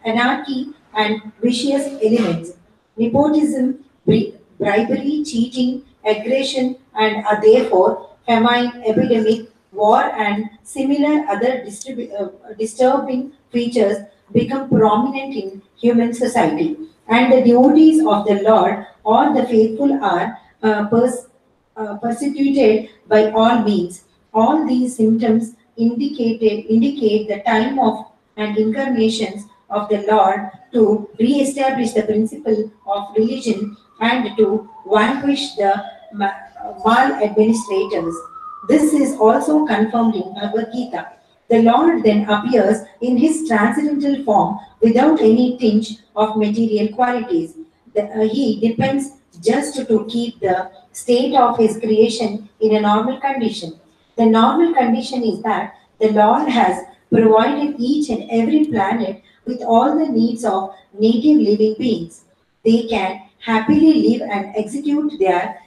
anarchy and vicious elements. Nepotism, bribery, cheating, aggression, and therefore famine, epidemic, war, and similar other disturbing features become prominent in human society. And the devotees of the Lord or the faithful are persecuted by all means. All these symptoms indicate the time of and incarnations of the Lord to re-establish the principle of religion and to vanquish the maladministrators. This is also confirmed in Bhagavad Gita. The Lord then appears in His transcendental form without any tinge of material qualities. He depends just to keep the state of His creation in a normal condition. The normal condition is that the Lord has provided each and every planet with all the needs of native living beings. They can happily live and execute their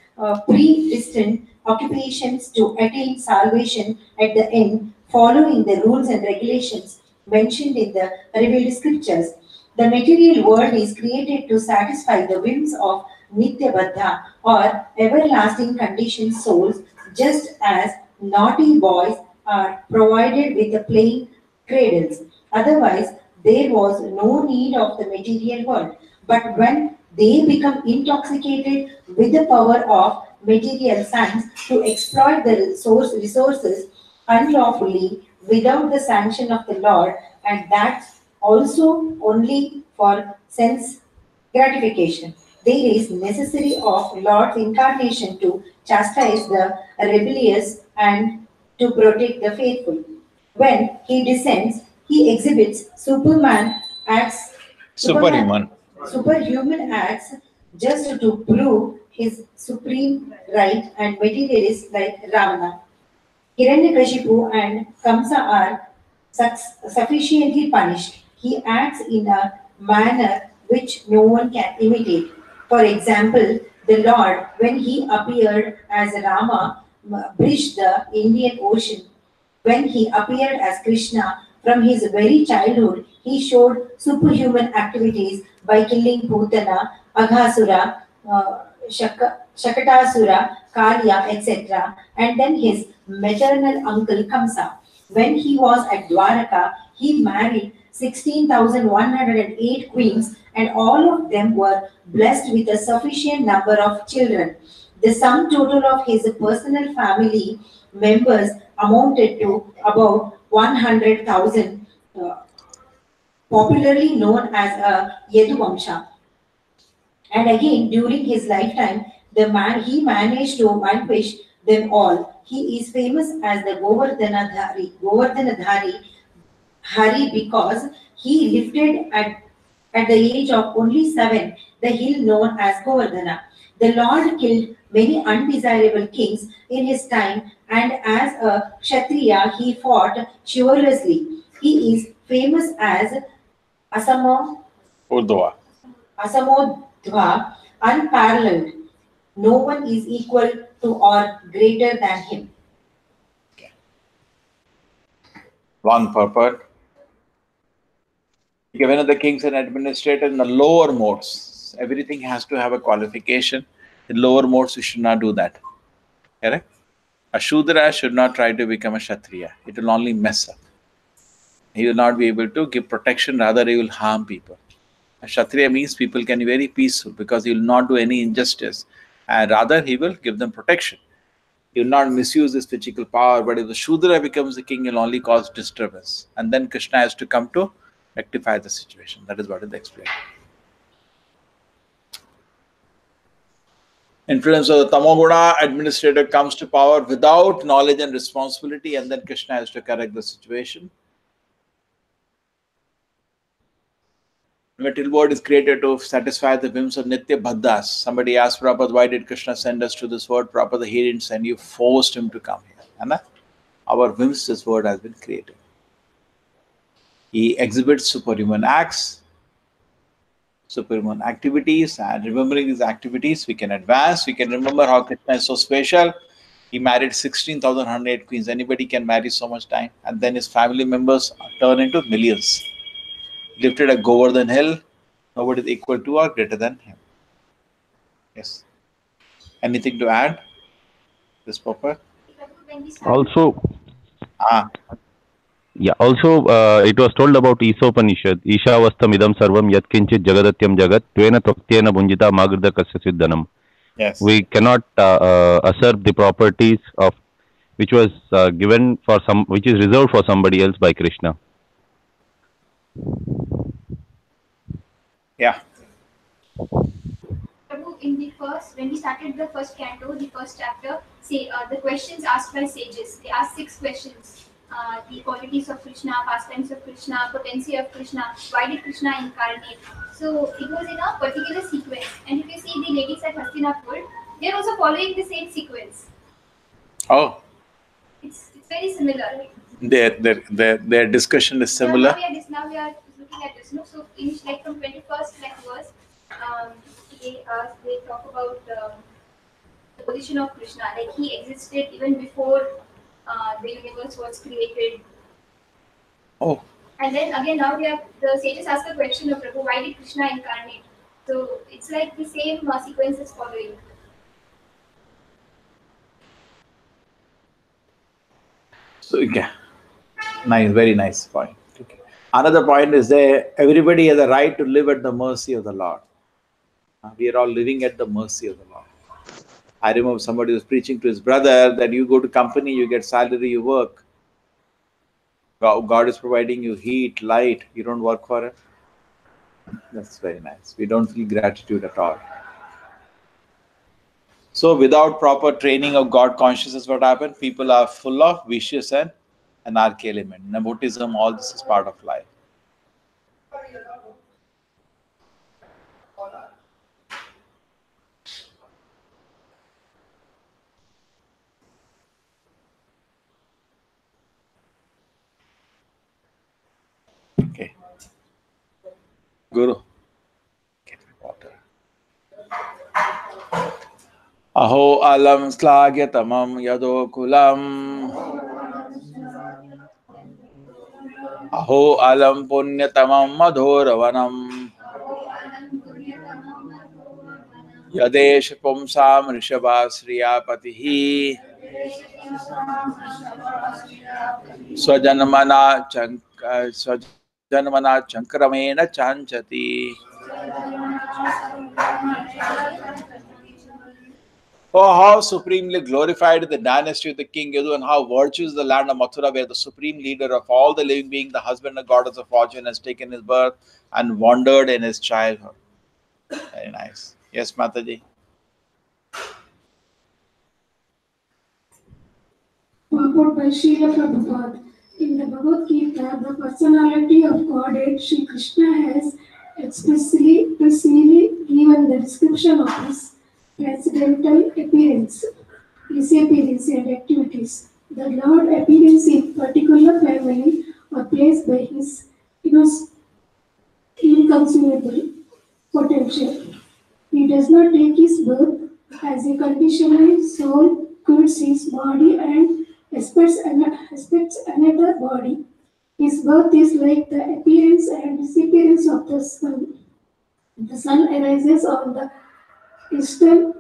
predestined occupations to attain salvation at the end, following the rules and regulations mentioned in the revealed scriptures. The material world is created to satisfy the whims of Nitya Baddha or everlasting conditioned souls, just as naughty boys are provided with the playing cradles. Otherwise, there was no need of the material world. But when they become intoxicated with the power of material science to exploit the resources unlawfully without the sanction of the Lord, and that also only for sense gratification. There is necessary of Lord's incarnation to chastise the rebellious and to protect the faithful. When He descends, He exhibits superhuman acts just to prove His supreme right, and materialists like Ravana, Hiranyakashipu, and Kamsa are sufficiently punished. He acts in a manner which no one can imitate. For example, the Lord, when He appeared as Rama, bridged the Indian Ocean. When He appeared as Krishna, from his very childhood, He showed superhuman activities by killing Putana, Aghasura, Shakatasura, Kalya, etc. And then his maternal uncle Kamsa. When he was at Dwarka, he married 16,108 queens, and all of them were blessed with a sufficient number of children. The sum total of his personal family members
amounted to about 100,000, popularly known as a Yaduvamsha. And again, during his lifetime, he managed to vanquish them all. He is famous as the Govardhanadhari Hari because he lifted at the age of only 7 the hill known as Govardhana. The Lord killed many undesirable kings in his time, and as a Kshatriya, he fought chivalrously. He is famous as Asamo
Urdhva.
Asamodhva, unparalleled. No one is equal to or greater than him.
One purport. Given the kings and administrators in the lower modes, everything has to have a qualification. In lower modes, you should not do that. Correct? A Shudra should not try to become a Kshatriya. It will only mess up. He will not be able to give protection, rather he will harm people. A Kshatriya means people can be very peaceful because he will not do any injustice, and rather he will give them protection. He will not misuse his physical power, but if the Shudra becomes the king, he will only cause disturbance. And then Krishna has to come to rectify the situation. That is what is explained. Influence of the Tamoguna administrator comes to power without knowledge and responsibility, and then Krishna has to correct the situation. Material world is created to satisfy the whims of Nitya Bhaddas. Somebody asked Prabhupada, why did Krishna send us to this world? Prabhupada, he didn't send you, forced him to come here. And our whims, this world has been created. He exhibits superhuman acts, superhuman activities, and remembering these activities, we can advance. We can remember how Krishna is so special. He married 16,108 queens. Anybody can marry so much time. And then his family members turn into millions. Lifted a Govardhan hill. Nobody is equal to or greater than him. Yes. Anything to add? This proper?
Also,
Yeah.
Also, it was told about Isopanishad. Ishavastam idam sarvam yat kinchit jagadatyam jagat tvena tvaktena bunjita magruda kasya siddhanam.
Yes.
We cannot usurp the properties of which was given for some, which is reserved for somebody else by Krishna.
Yeah.
Prabhu, in the first, when we started the first canto, the first chapter, the questions asked by sages, they asked 6 questions. The qualities of Krishna, pastimes of Krishna, potency of Krishna, why did Krishna incarnate? So it was in a particular sequence. And if you see the ladies at Hastinapur, they are also following the same sequence.
Oh.
It's very similar.
Their discussion is similar.
Yeah, now we are looking at this. No? So in, like from 21st verse, they talk about the position of Krishna. Like he existed even before the universe was created.
Oh.
And then again, now the sages ask the question of Prabhu, why did Krishna incarnate? So it's like the same sequence is following.
So yeah, nice, very nice point. Okay. Another point is there, everybody has a right to live at the mercy of the Lord. We are all living at the mercy of the Lord. I remember somebody was preaching to his brother that you go to company, you get salary, you work. God is providing you heat, light, you don't work for it. That's very nice. We don't feel gratitude at all. So without proper training of God consciousness, what happened? People are full of vicious and anarchy element. Nepotism, all this is part of life. Okay. Guru. Get water. Aho alam slagyatamam yadokulam. Aho alam punyatamam madhoravanam. Yadesh pumsam rishabhasriyapatihi. Swajanmana chankramena chanchati. Oh, how supremely glorified the dynasty of the king Yadu, and how virtuous the land of Mathura, where the supreme leader of all the living beings, the husband and goddess of fortune, has taken his birth and wandered in his childhood. Very nice. Yes, Mataji.
Purport by Srila Prabhupada. In the Bhagavad Gita, the personality of Godhead Sri Krishna has expressly given the description of his transcendental appearance, and activities. The Lord appearance in particular family or place by his inconsumable potential. He does not take his birth as a conditional soul quits his body and expects another body. His birth is like the appearance and disappearance of the sun. The sun arises on the eastern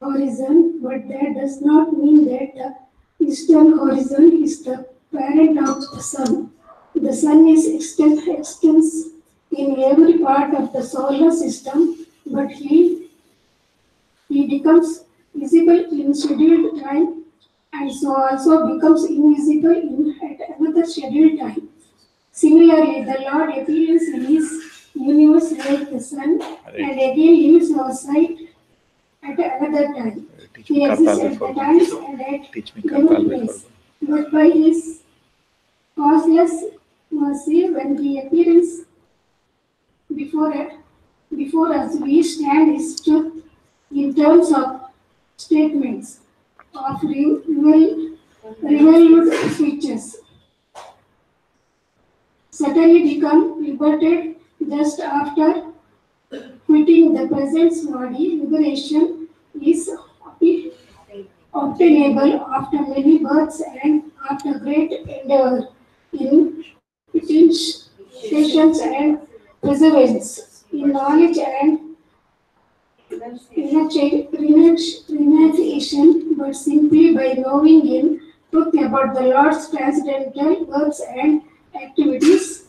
horizon, but that does not mean that the eastern horizon is the parent of the sun. The sun is extends in every part of the solar system, but he becomes visible in scheduled time and so also becomes invisible at another scheduled time. Similarly, the Lord appears in his universe like the sun and again leaves our sight at another time. He exists at the times and at every place. But by his causeless mercy, when he appears before us, we stand his truth in terms of statements of revealed features. Suddenly become liberated just after quitting the present body. Liberation is obtainable after many births and after great endeavor in patience and perseverance, in knowledge and renunciation, but simply by knowing in truth about the Lord's transcendental works and activities,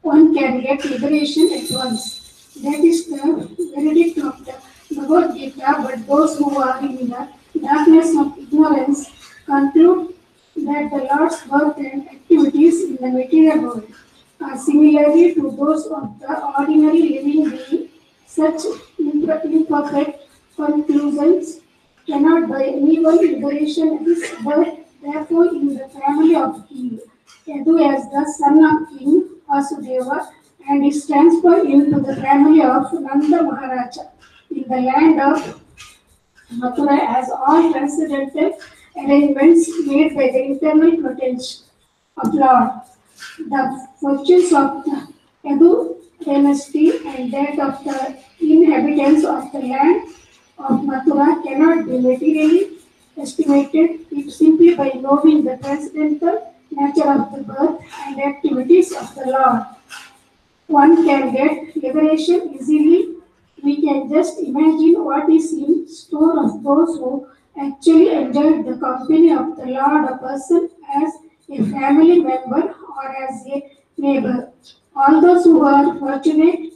one can get liberation at once. That is the verdict of the Bhagavad Gita, but those who are in the darkness of ignorance conclude that the Lord's work and activities in the material world are similarly to those of the ordinary living being. Such imperfect conclusions cannot by anyone liberation is birth, therefore in the family of King Yadu as the son of King Vasudeva and is transferred into the family of Nanda Maharaja in the land of Mathura as all transcendental arrangements made by the internal potential of Lord. The fortunes of the Yadu dynasty and that of the inhabitants of the land of Mathura cannot be materially estimated if simply by knowing the transcendental nature of the birth and activities of the Lord. One can get liberation easily. We can just imagine what is in store of those who actually enjoyed the company of the Lord, a person as a family member or as a neighbor. All those who are fortunate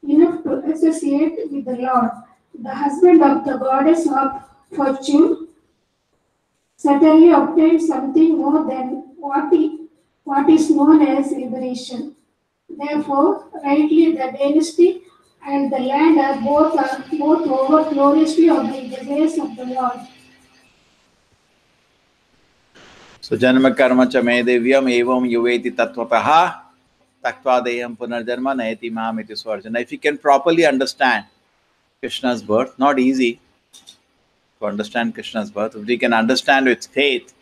enough to associate with the Lord, the husband of the goddess of fortune, certainly obtained something more than what is known as liberation. Therefore, rightly the dynasty and the land are both over gloriously obey the ways of the Lord.
So janma karma cha me devyam evam yuveti tattvataha taktvadeyam punarjanma naeti mamiti swarjana. If you can properly understand Krishna's birth, not easy to understand Krishna's birth. If we can understand with faith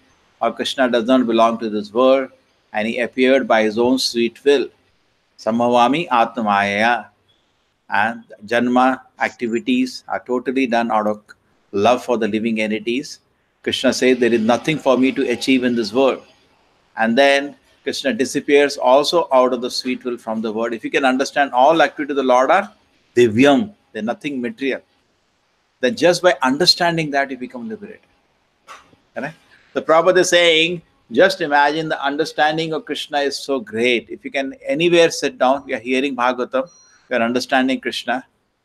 how Krishna does not belong to this world and he appeared by his own sweet will. Samhavami Atmaya, and Janma activities are totally done out of love for the living entities. Krishna says there is nothing for me to achieve in this world. And then Krishna disappears also out of the sweet will from the world. If you can understand all activities of the Lord are divyam, they're nothing material. Then just by understanding that you become liberated. Correct? The Prabhupada is saying, just imagine the understanding of Krishna is so great. If you can anywhere sit down, you are hearing Bhagavatam, you are understanding Krishna,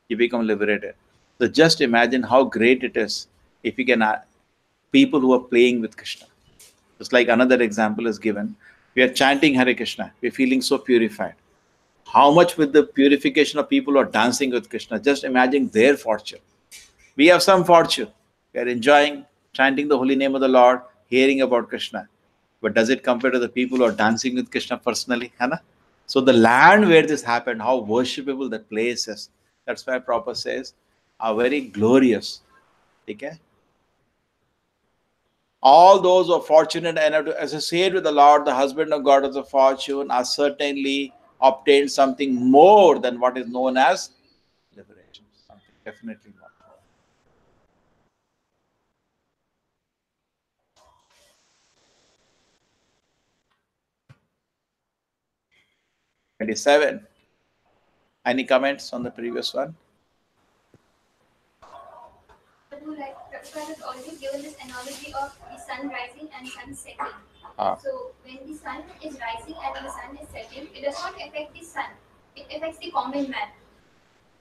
you become liberated. So just imagine how great it is if you can, people who are playing with Krishna. Just like another example is given, we are chanting Hare Krishna, we are feeling so purified. How much with the purification of people who are dancing with Krishna? Just imagine their fortune. We have some fortune. We are enjoying, chanting the holy name of the Lord, hearing about Krishna. But does it compare to the people who are dancing with Krishna personally? Hana? So the land where this happened, how worshipable that place is. That's why Prabhupada says, are very glorious. Okay? All those who are fortunate enough to associate with the Lord, the husband of God of the fortune, are certainly obtained something more than what is known as liberation. Something definitely more. 27. Any comments on the previous one?
Like Prabhupada has already given this analogy of the sun rising and sun setting. So when the sun is rising and the sun is setting, it does not affect the sun. It affects the common man.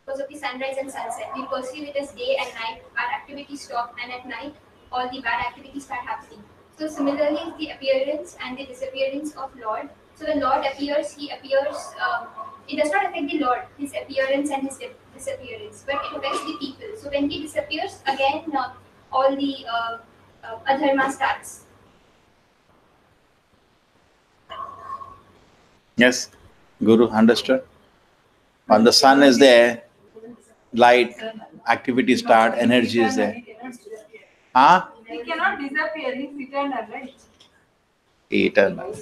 Because of the sunrise and sunset, we perceive it as day and night. Our activities stop, and at night, all the bad activities start happening. So similarly, the appearance and the disappearance of Lord. So when Lord appears, he appears. It does not affect the Lord, his appearance and his disappearance, but it affects the people. So when he disappears, again, all the adharma starts.
Yes, Guru understood. When the sun is there, light, activity start, energy is there. Huh?
He cannot disappear, he's eternal, right?
Eternal.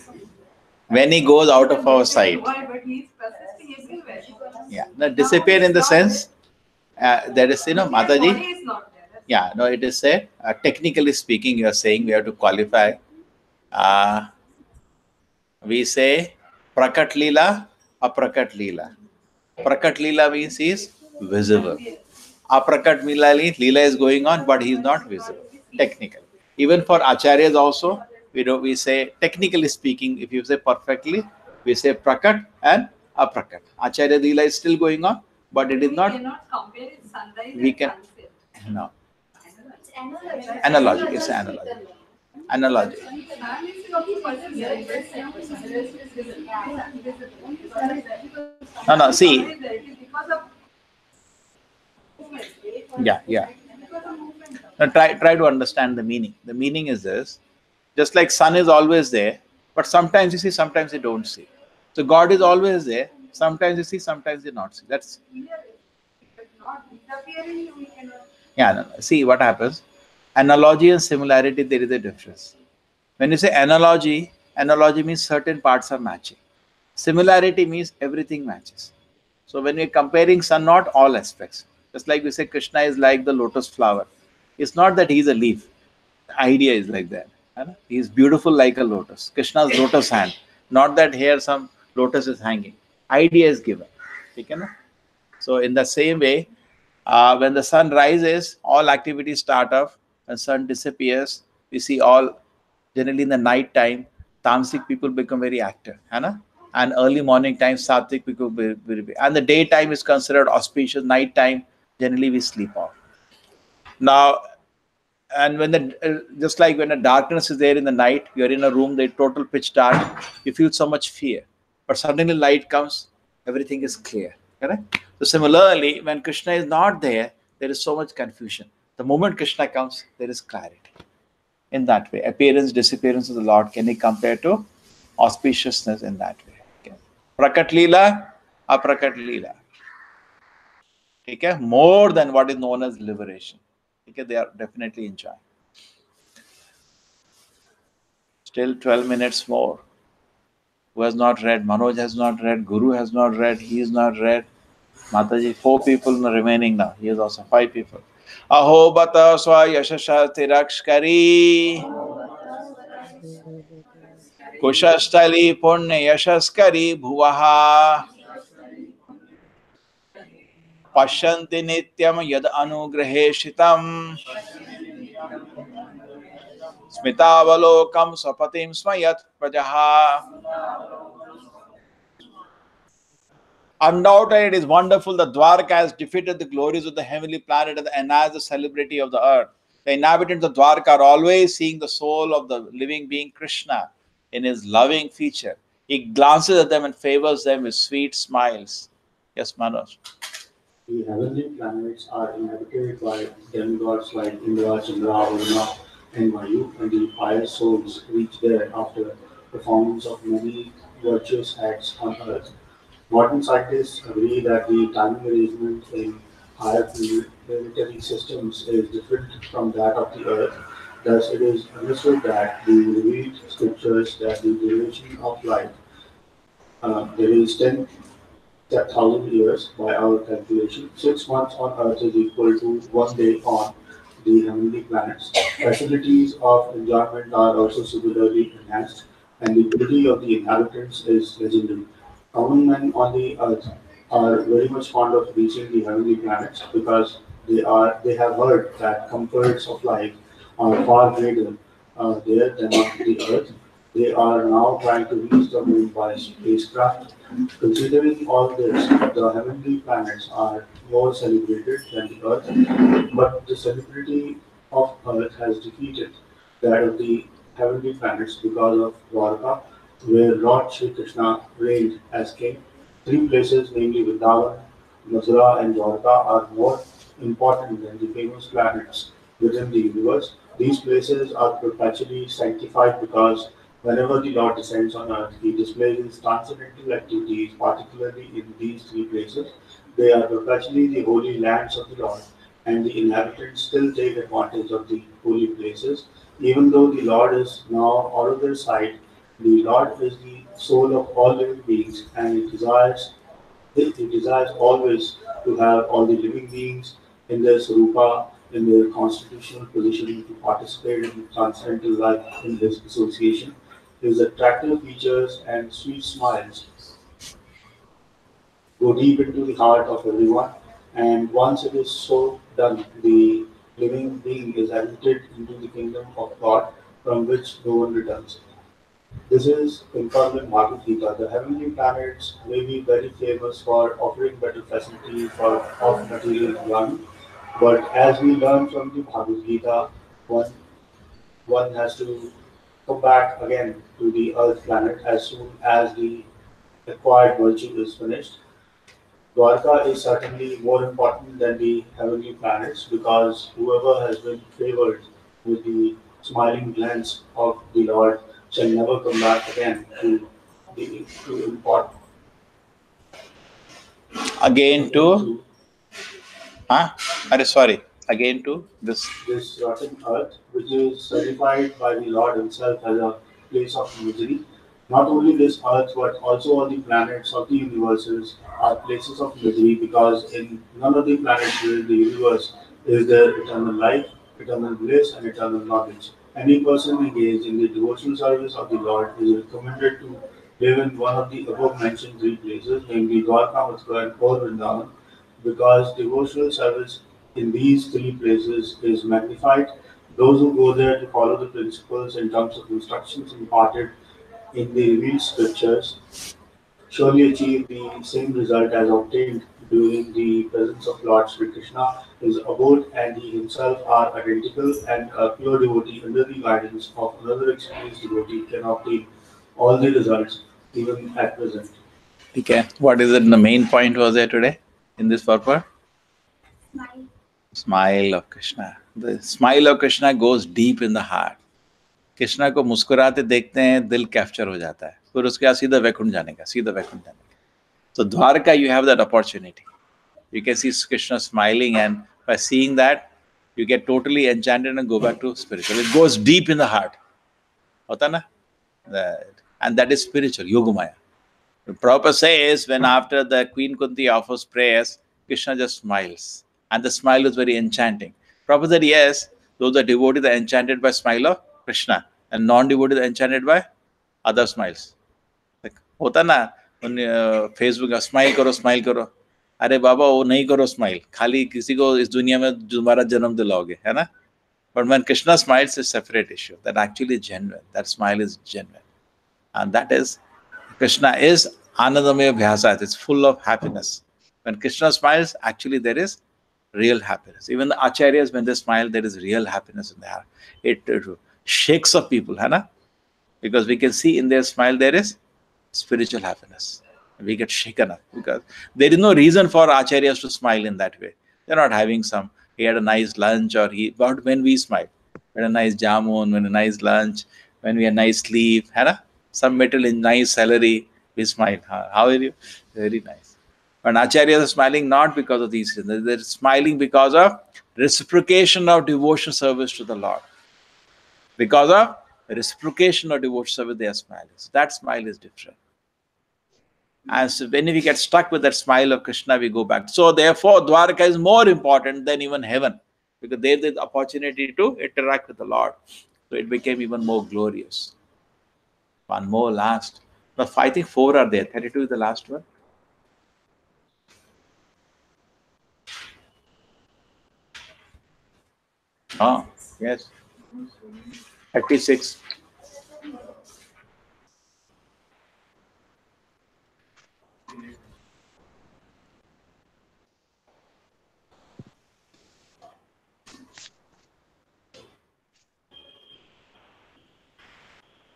When he goes out of our sight.
Why? But he is persisting everywhere.
Yeah. Now, disappear in the sense, that is, Mataji.
Body is not there.
Yeah, no, it is said, technically speaking, you are saying we have to qualify. We say Prakat Leela, Aprakat Leela. Prakat Leela means he is visible. Aprakat Leela is going on, but he is not visible, technically. Even for Acharyas also, we say, technically speaking, if you say perfectly, we say Prakat and Aprakat. Acharya Leela is still going on, but it is not.
We cannot compare it sunrise
We
and
can.
sunset.
No.
It's analogy.
Analogy. It's an analogy. No, see. Yeah. Now try to understand the meaning. The meaning is this: just like sun is always there, but sometimes you see, sometimes you don't see. So God is always there. Sometimes you see, sometimes you not see. That's no. See what happens. Analogy and similarity, there is a difference. When you say analogy means certain parts are matching. Similarity means everything matches. So when we're comparing sun, not all aspects. Just like we say Krishna is like the lotus flower. It's not that he's a leaf. The idea is like that. He is beautiful like a lotus. Krishna's lotus hand. Not that here some lotus is hanging. Idea is given. Okay, na? So in the same way, when the sun rises, all activities start off. When sun disappears, we see all, generally in the night time, tamasic people become very active. And early morning time, sattvic people will be. And the daytime is considered auspicious. Night time, generally we sleep off. Now, and when just like when the darkness is there in the night, you're in a room, the total pitch dark, you feel so much fear. But suddenly light comes, everything is clear. Correct? So similarly, when Krishna is not there, there is so much confusion. The moment Krishna comes, there is clarity. In that way, appearance, disappearance of the Lord can be compared to auspiciousness in that way. Okay. Prakat Leela, Aprakat Leela. Okay. More than what is known as liberation. Okay. They are definitely enjoying. Still 12 minutes more. Who has not read? Manoj has not read. Guru has not read. He is not read. Mataji, 4 people remaining now. He is also 5 people. Aho bata swa yashasha tirakshkari. Kushastali punya yashaskari bhuvaha. Pashyanti nityam yad anugraheshitam. Smitavalokam swapatim smayat prajaha. Undoubtedly, it is wonderful that Dwarka has defeated the glories of the heavenly planet and enhanced the celebrity of the earth. The inhabitants of Dwarka are always seeing the soul of the living being Krishna in his loving feature. He glances at them and favors them with sweet smiles. Yes, Manoj.
The heavenly planets are inhabited by demigods like Indra, Chandra, Varuna, and Vayu, and the pious souls reach there after performance of many virtuous acts on earth. Modern scientists agree that the timing arrangement in higher planetary systems is different from that of the Earth. Thus, it is understood that the revealed scriptures that the duration of life there is 10,000 years by our calculation. 6 months on Earth is equal to 1 day on the heavenly planets. Facilities of enjoyment are also similarly enhanced, and the beauty of the inhabitants is legendary. Common men on the Earth are very much fond of reaching the heavenly planets because they have heard that comforts of life are far greater there than on the Earth. They are now trying to reach the moon by spacecraft. Considering all this, the heavenly planets are more celebrated than the Earth, but the celebrity of Earth has defeated that of the heavenly planets because of Dwarka, where Lord Sri Krishna reigned as king. Three places, namely Vrindavan, Mathura, and Dwarka, are more important than the famous planets within the universe. These places are perpetually sanctified because whenever the Lord descends on earth, he displays his transcendental activities, particularly in these three places. They are perpetually the holy lands of the Lord, and the inhabitants still take advantage of the holy places. Even though the Lord is now out of their sight, the Lord is the soul of all living beings, and he desires always to have all the living beings in their sarupa, in their constitutional position to participate in transcendental life in his association. His attractive features and sweet smiles go deep into the heart of everyone, and once it is so done, the living being is admitted into the kingdom of God from which no one returns. This is confirmed in Bhagavad Gita. The heavenly planets may be very famous for offering better facilities for of material enjoyment, but as we learn from the Bhagavad Gita, one one has to come back again to the Earth planet as soon as the acquired virtue is finished. Dwarka is certainly more important than the heavenly planets because whoever has been favored with the smiling glance of the Lord shall never come back again to import
Again to, sorry, again to
this rotten earth, which is certified by the Lord Himself as a place of misery. Not only this earth, but also all the planets of the universes are places of misery because in none of the planets within the universe is there eternal life, eternal bliss, and eternal knowledge. Any person engaged in the devotional service of the Lord is recommended to live in one of the above mentioned three places, namely Dwarka, Mathura, and Gaur Vrindavan, because devotional service in these three places is magnified. Those who go there to follow the principles in terms of instructions imparted in the revealed scriptures surely achieve the same result as obtained during the presence of Lord Sri Krishna. His abode and he himself are identical, and a pure devotee under the guidance of another experienced devotee can obtain all the results even at present.
Okay. What is it? The main point was there today in this purport?
Smile.
Smile of Krishna. The smile of Krishna goes deep in the heart. Krishna को मुस्कुराते देखते हैं दिल capture हो जाता है फिर उसके बाद सीधा वैकुंठ जाने का So Dwarka, you have that opportunity. You can see Krishna smiling, and by seeing that, you get totally enchanted and go back to spiritual. It goes deep in the heart. Hota na? And that is spiritual, Yogamaya. The Prabhupada says when after the Queen Kunti offers prayers, Krishna just smiles. And the smile is very enchanting. Prabhupada said, yes, those are devotees are enchanted by smile of Krishna, and non-devotees are enchanted by other smiles. Like, होता ना Facebook smile करो अरे बाबा वो नहीं करो smile खाली किसी को इस दुनिया में दोबारा जन्म दिलाओगे है ना but when Krishna smiles is a separate issue that actually is genuine, that smile is genuine, and that is Krishna is Anandamaya Bhyasat, it's full of happiness. When Krishna smiles, actually there is real happiness. Even the acharyas, when they smile, there is real happiness in their. It shakes up people, है ना? Because we can see in their smile there is spiritual happiness. We get shaken up because there is no reason for acharyas to smile in that way. They're not having he had a nice lunch, but when we smile, we had a nice jamun, when a nice lunch, when we had nice sleep, है ना? Some material in nice salary, we smile. How are you? Very nice. But acharyas are smiling not because of these reasons. They're smiling because of reciprocation of devotion service to the Lord. Because of reciprocation of devotion service, they are smiling. So that smile is different. And so when we get stuck with that smile of Krishna, we go back. So therefore, Dwarka is more important than even heaven, because there is the opportunity to interact with the Lord. So it became even more glorious. One more last. But I think 4 are there. 32 is the last one. Oh, yes. 36.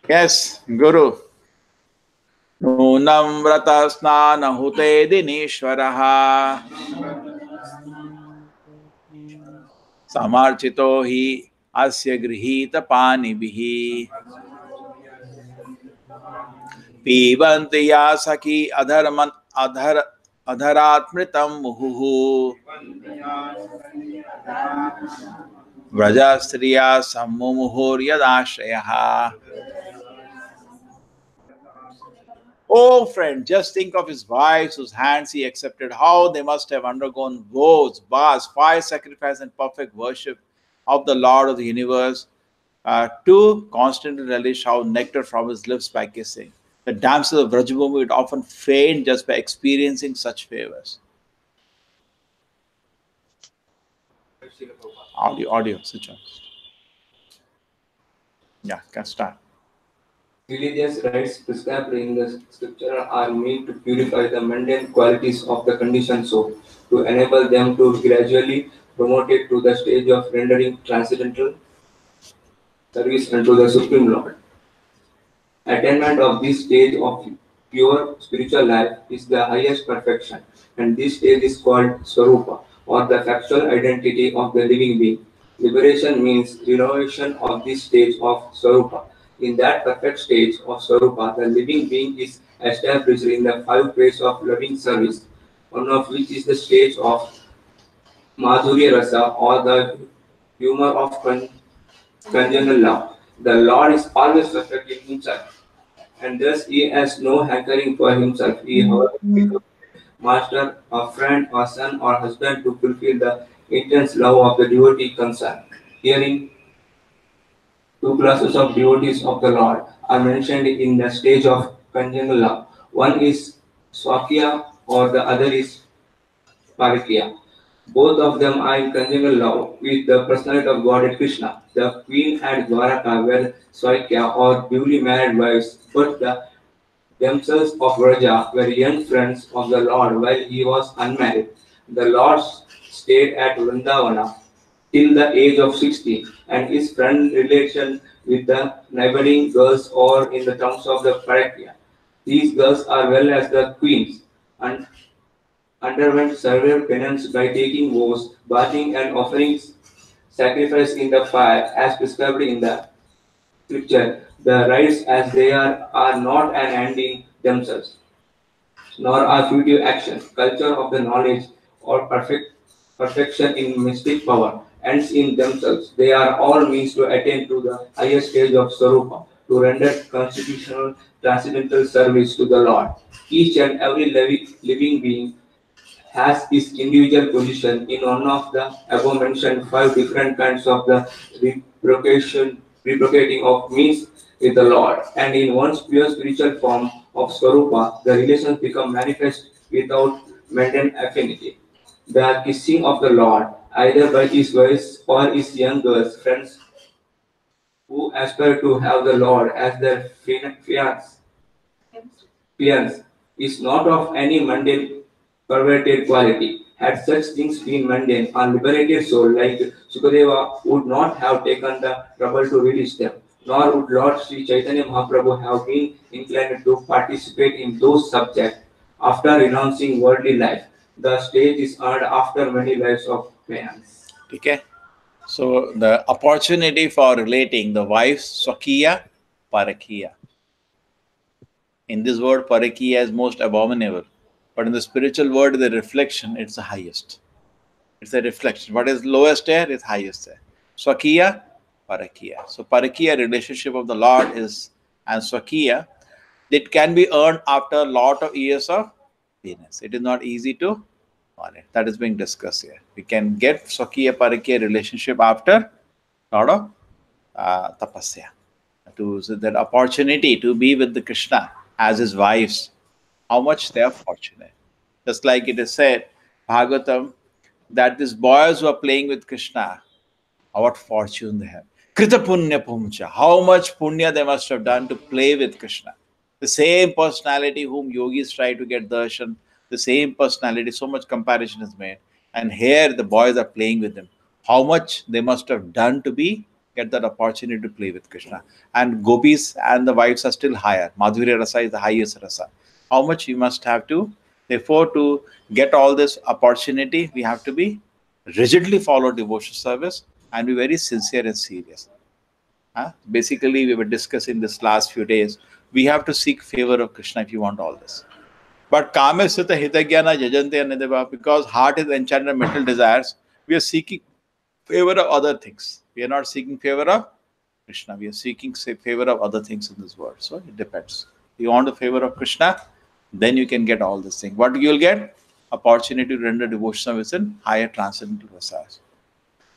Yes, Guru. Nunam vrata snana hute dinishvaraha samarchito hi asya grihita panibihi pibanti ya sakhi adharatmritam muhuhu vrajastriya sammumuhur yadashrayaha. Oh, friend, just think of his wives whose hands he accepted, how they must have undergone woes, bars, fire, sacrifice, and perfect worship of the Lord of the universe, to constantly relish how nectar from his lips by kissing. The damsels of Vrajabhumi would often faint just by experiencing such favors. Audio, switch on. Yeah, can start.
Religious rites prescribed in the scripture are meant to purify the mundane qualities of the conditioned soul, to enable them to gradually promote it to the stage of rendering transcendental service unto the Supreme Lord. Attainment of this stage of pure spiritual life is the highest perfection, and this stage is called Swarupa, or the factual identity of the living being. Liberation means renovation of this stage of Swarupa. In that perfect stage of Swarupa, the living being is established in the 5 ways of loving service, one of which is the stage of Madhurya Rasa, or the humor of congenial love. The Lord is always perfect in himself, and thus he has no hankering for himself. He, however, becomes master, a friend, a son, or husband to fulfill the intense love of the devotee concerned. Herein, 2 classes of devotees of the Lord are mentioned in the stage of congenial love. One is Swakya, or the other is Parikya. Both of them are in congenial love with the personality of God Krishna. The queen and Dwarka were Swakya, or duly married wives, but the themselves of Vraja were young friends of the Lord while he was unmarried. The Lord stayed at Vrindavana till the age of 60, and his friend relation with the neighboring girls, or in the terms of the Parakya. These girls, as well as the queens, and underwent severe penance by taking vows, bathing, and offering sacrifice in the fire as prescribed in the scripture. The rites as they are not an end in themselves, nor are future actions, culture of the knowledge, or perfection in mystic power, ends in themselves. They are all means to attain to the highest stage of Sarupa, to render constitutional transcendental service to the Lord. Each and every living being has his individual position in one of the above mentioned 5 different kinds of the replicating of means with the Lord, and in one's pure spiritual form of Swarupa, the relations become manifest without mundane affinity. The kissing of the Lord, either by his wives or his young girls, friends who aspire to have the Lord as their fiance, is not of any mundane perverted quality. Had such things been mundane, a liberated soul like Sukadeva would not have taken the trouble to release them, nor would Lord Sri Chaitanya Mahaprabhu have been inclined to participate in those subjects after renouncing worldly life. The stage is earned after many lives of penance.
Okay. So the opportunity for relating the wife's Swakiya, Parakiya. In this word, Parakiya is most abominable. But in the spiritual world, the reflection, it's the highest. It's a reflection. What is lowest there is highest there. Swakiya, Parakiya. So Parakiya relationship of the Lord is, and Swakiya, it can be earned after a lot of years of penance. It is not easy to earn it. That is being discussed here. We can get Swakiya, Parakiya relationship after a lot of tapasya. So that opportunity to be with the Krishna as his wives, how much they are fortunate. Just like it is said, Bhagavatam, that these boys who are playing with Krishna, what fortune they have. Krita punya pumcha, how much punya they must have done to play with Krishna. The same personality whom yogis try to get darshan, the same personality, so much comparison is made. And here the boys are playing with him. How much they must have done to get that opportunity to play with Krishna. And gopis and the wives are still higher. Madhurya rasa is the highest rasa. How much we must have to, therefore, to get all this opportunity, we have to be rigidly follow devotional service and be very sincere and serious. Basically, we were discussing this last few days. We have to seek favor of Krishna if you want all this. But kamesita hitagyana jajante anideva, because heart is enchanted in material desires, we are seeking favor of other things. We are not seeking favor of Krishna. We are seeking favor of other things in this world. So it depends. If you want the favor of Krishna, then you can get all these things. What you will get? Opportunity to render devotion service in higher transcendental rasas.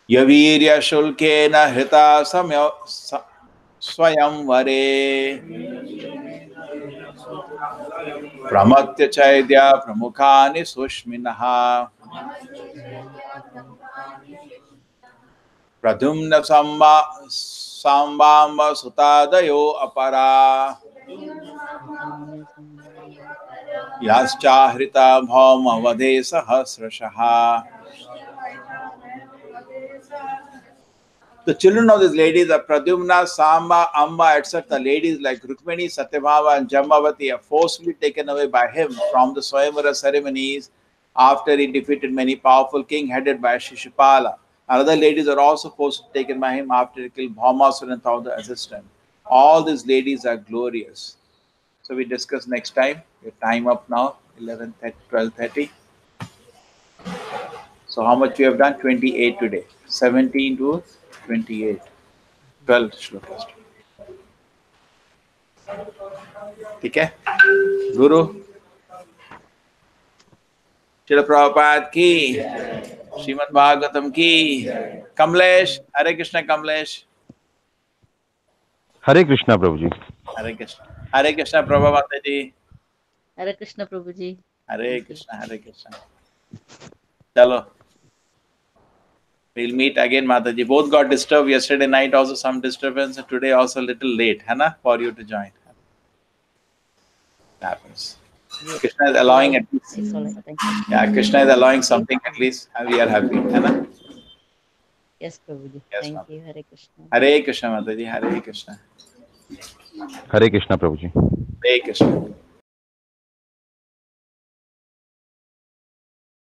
Yavirya shulkena hrita swayamvare pramatya chaidya pramukhani sushminaha pradhumna sambamba sutadayo apara yascha hrita bhauma vade sahasrashaha. The children of these ladies are Pradyumna, Samba, Amba, etc. Ladies like Rukmini, Satyabhama and Jambavati are forcibly taken away by him from the Swayamvara ceremonies after he defeated many powerful kings headed by Shishupala. Other ladies are also forcibly taken by him after he killed Bhaumasura and the assistant. All these ladies are glorious. So we discuss next time. Your time up now, 11:30, 12:30. So how much you have done? 28 today. 17 to 28. 12 shlokas. ठीक है गुरु श्रील प्रभुपाद की श्रीमद् भागवतम की कमलेश हरे कृष्ण कमलेश
हरे कृष्णा प्रभु जी
हरे कृष्ण प्रभु माता जी
हरे कृष्ण प्रभु जी
हरे कृष्ण चलो we'll meet again Mataji. Both got disturbed yesterday night, also some disturbance, and today also a little late, Hannah, for you to join. It happens. Krishna is allowing at least. Yeah, Krishna is allowing something at least, and we are happy, Hannah.
Yes, Prabhuji.
Yes,
Thank you. Hare Krishna.
Hare Krishna, Mataji. Hare Krishna.
Hare Krishna Prabhu ji
Hare Krishna.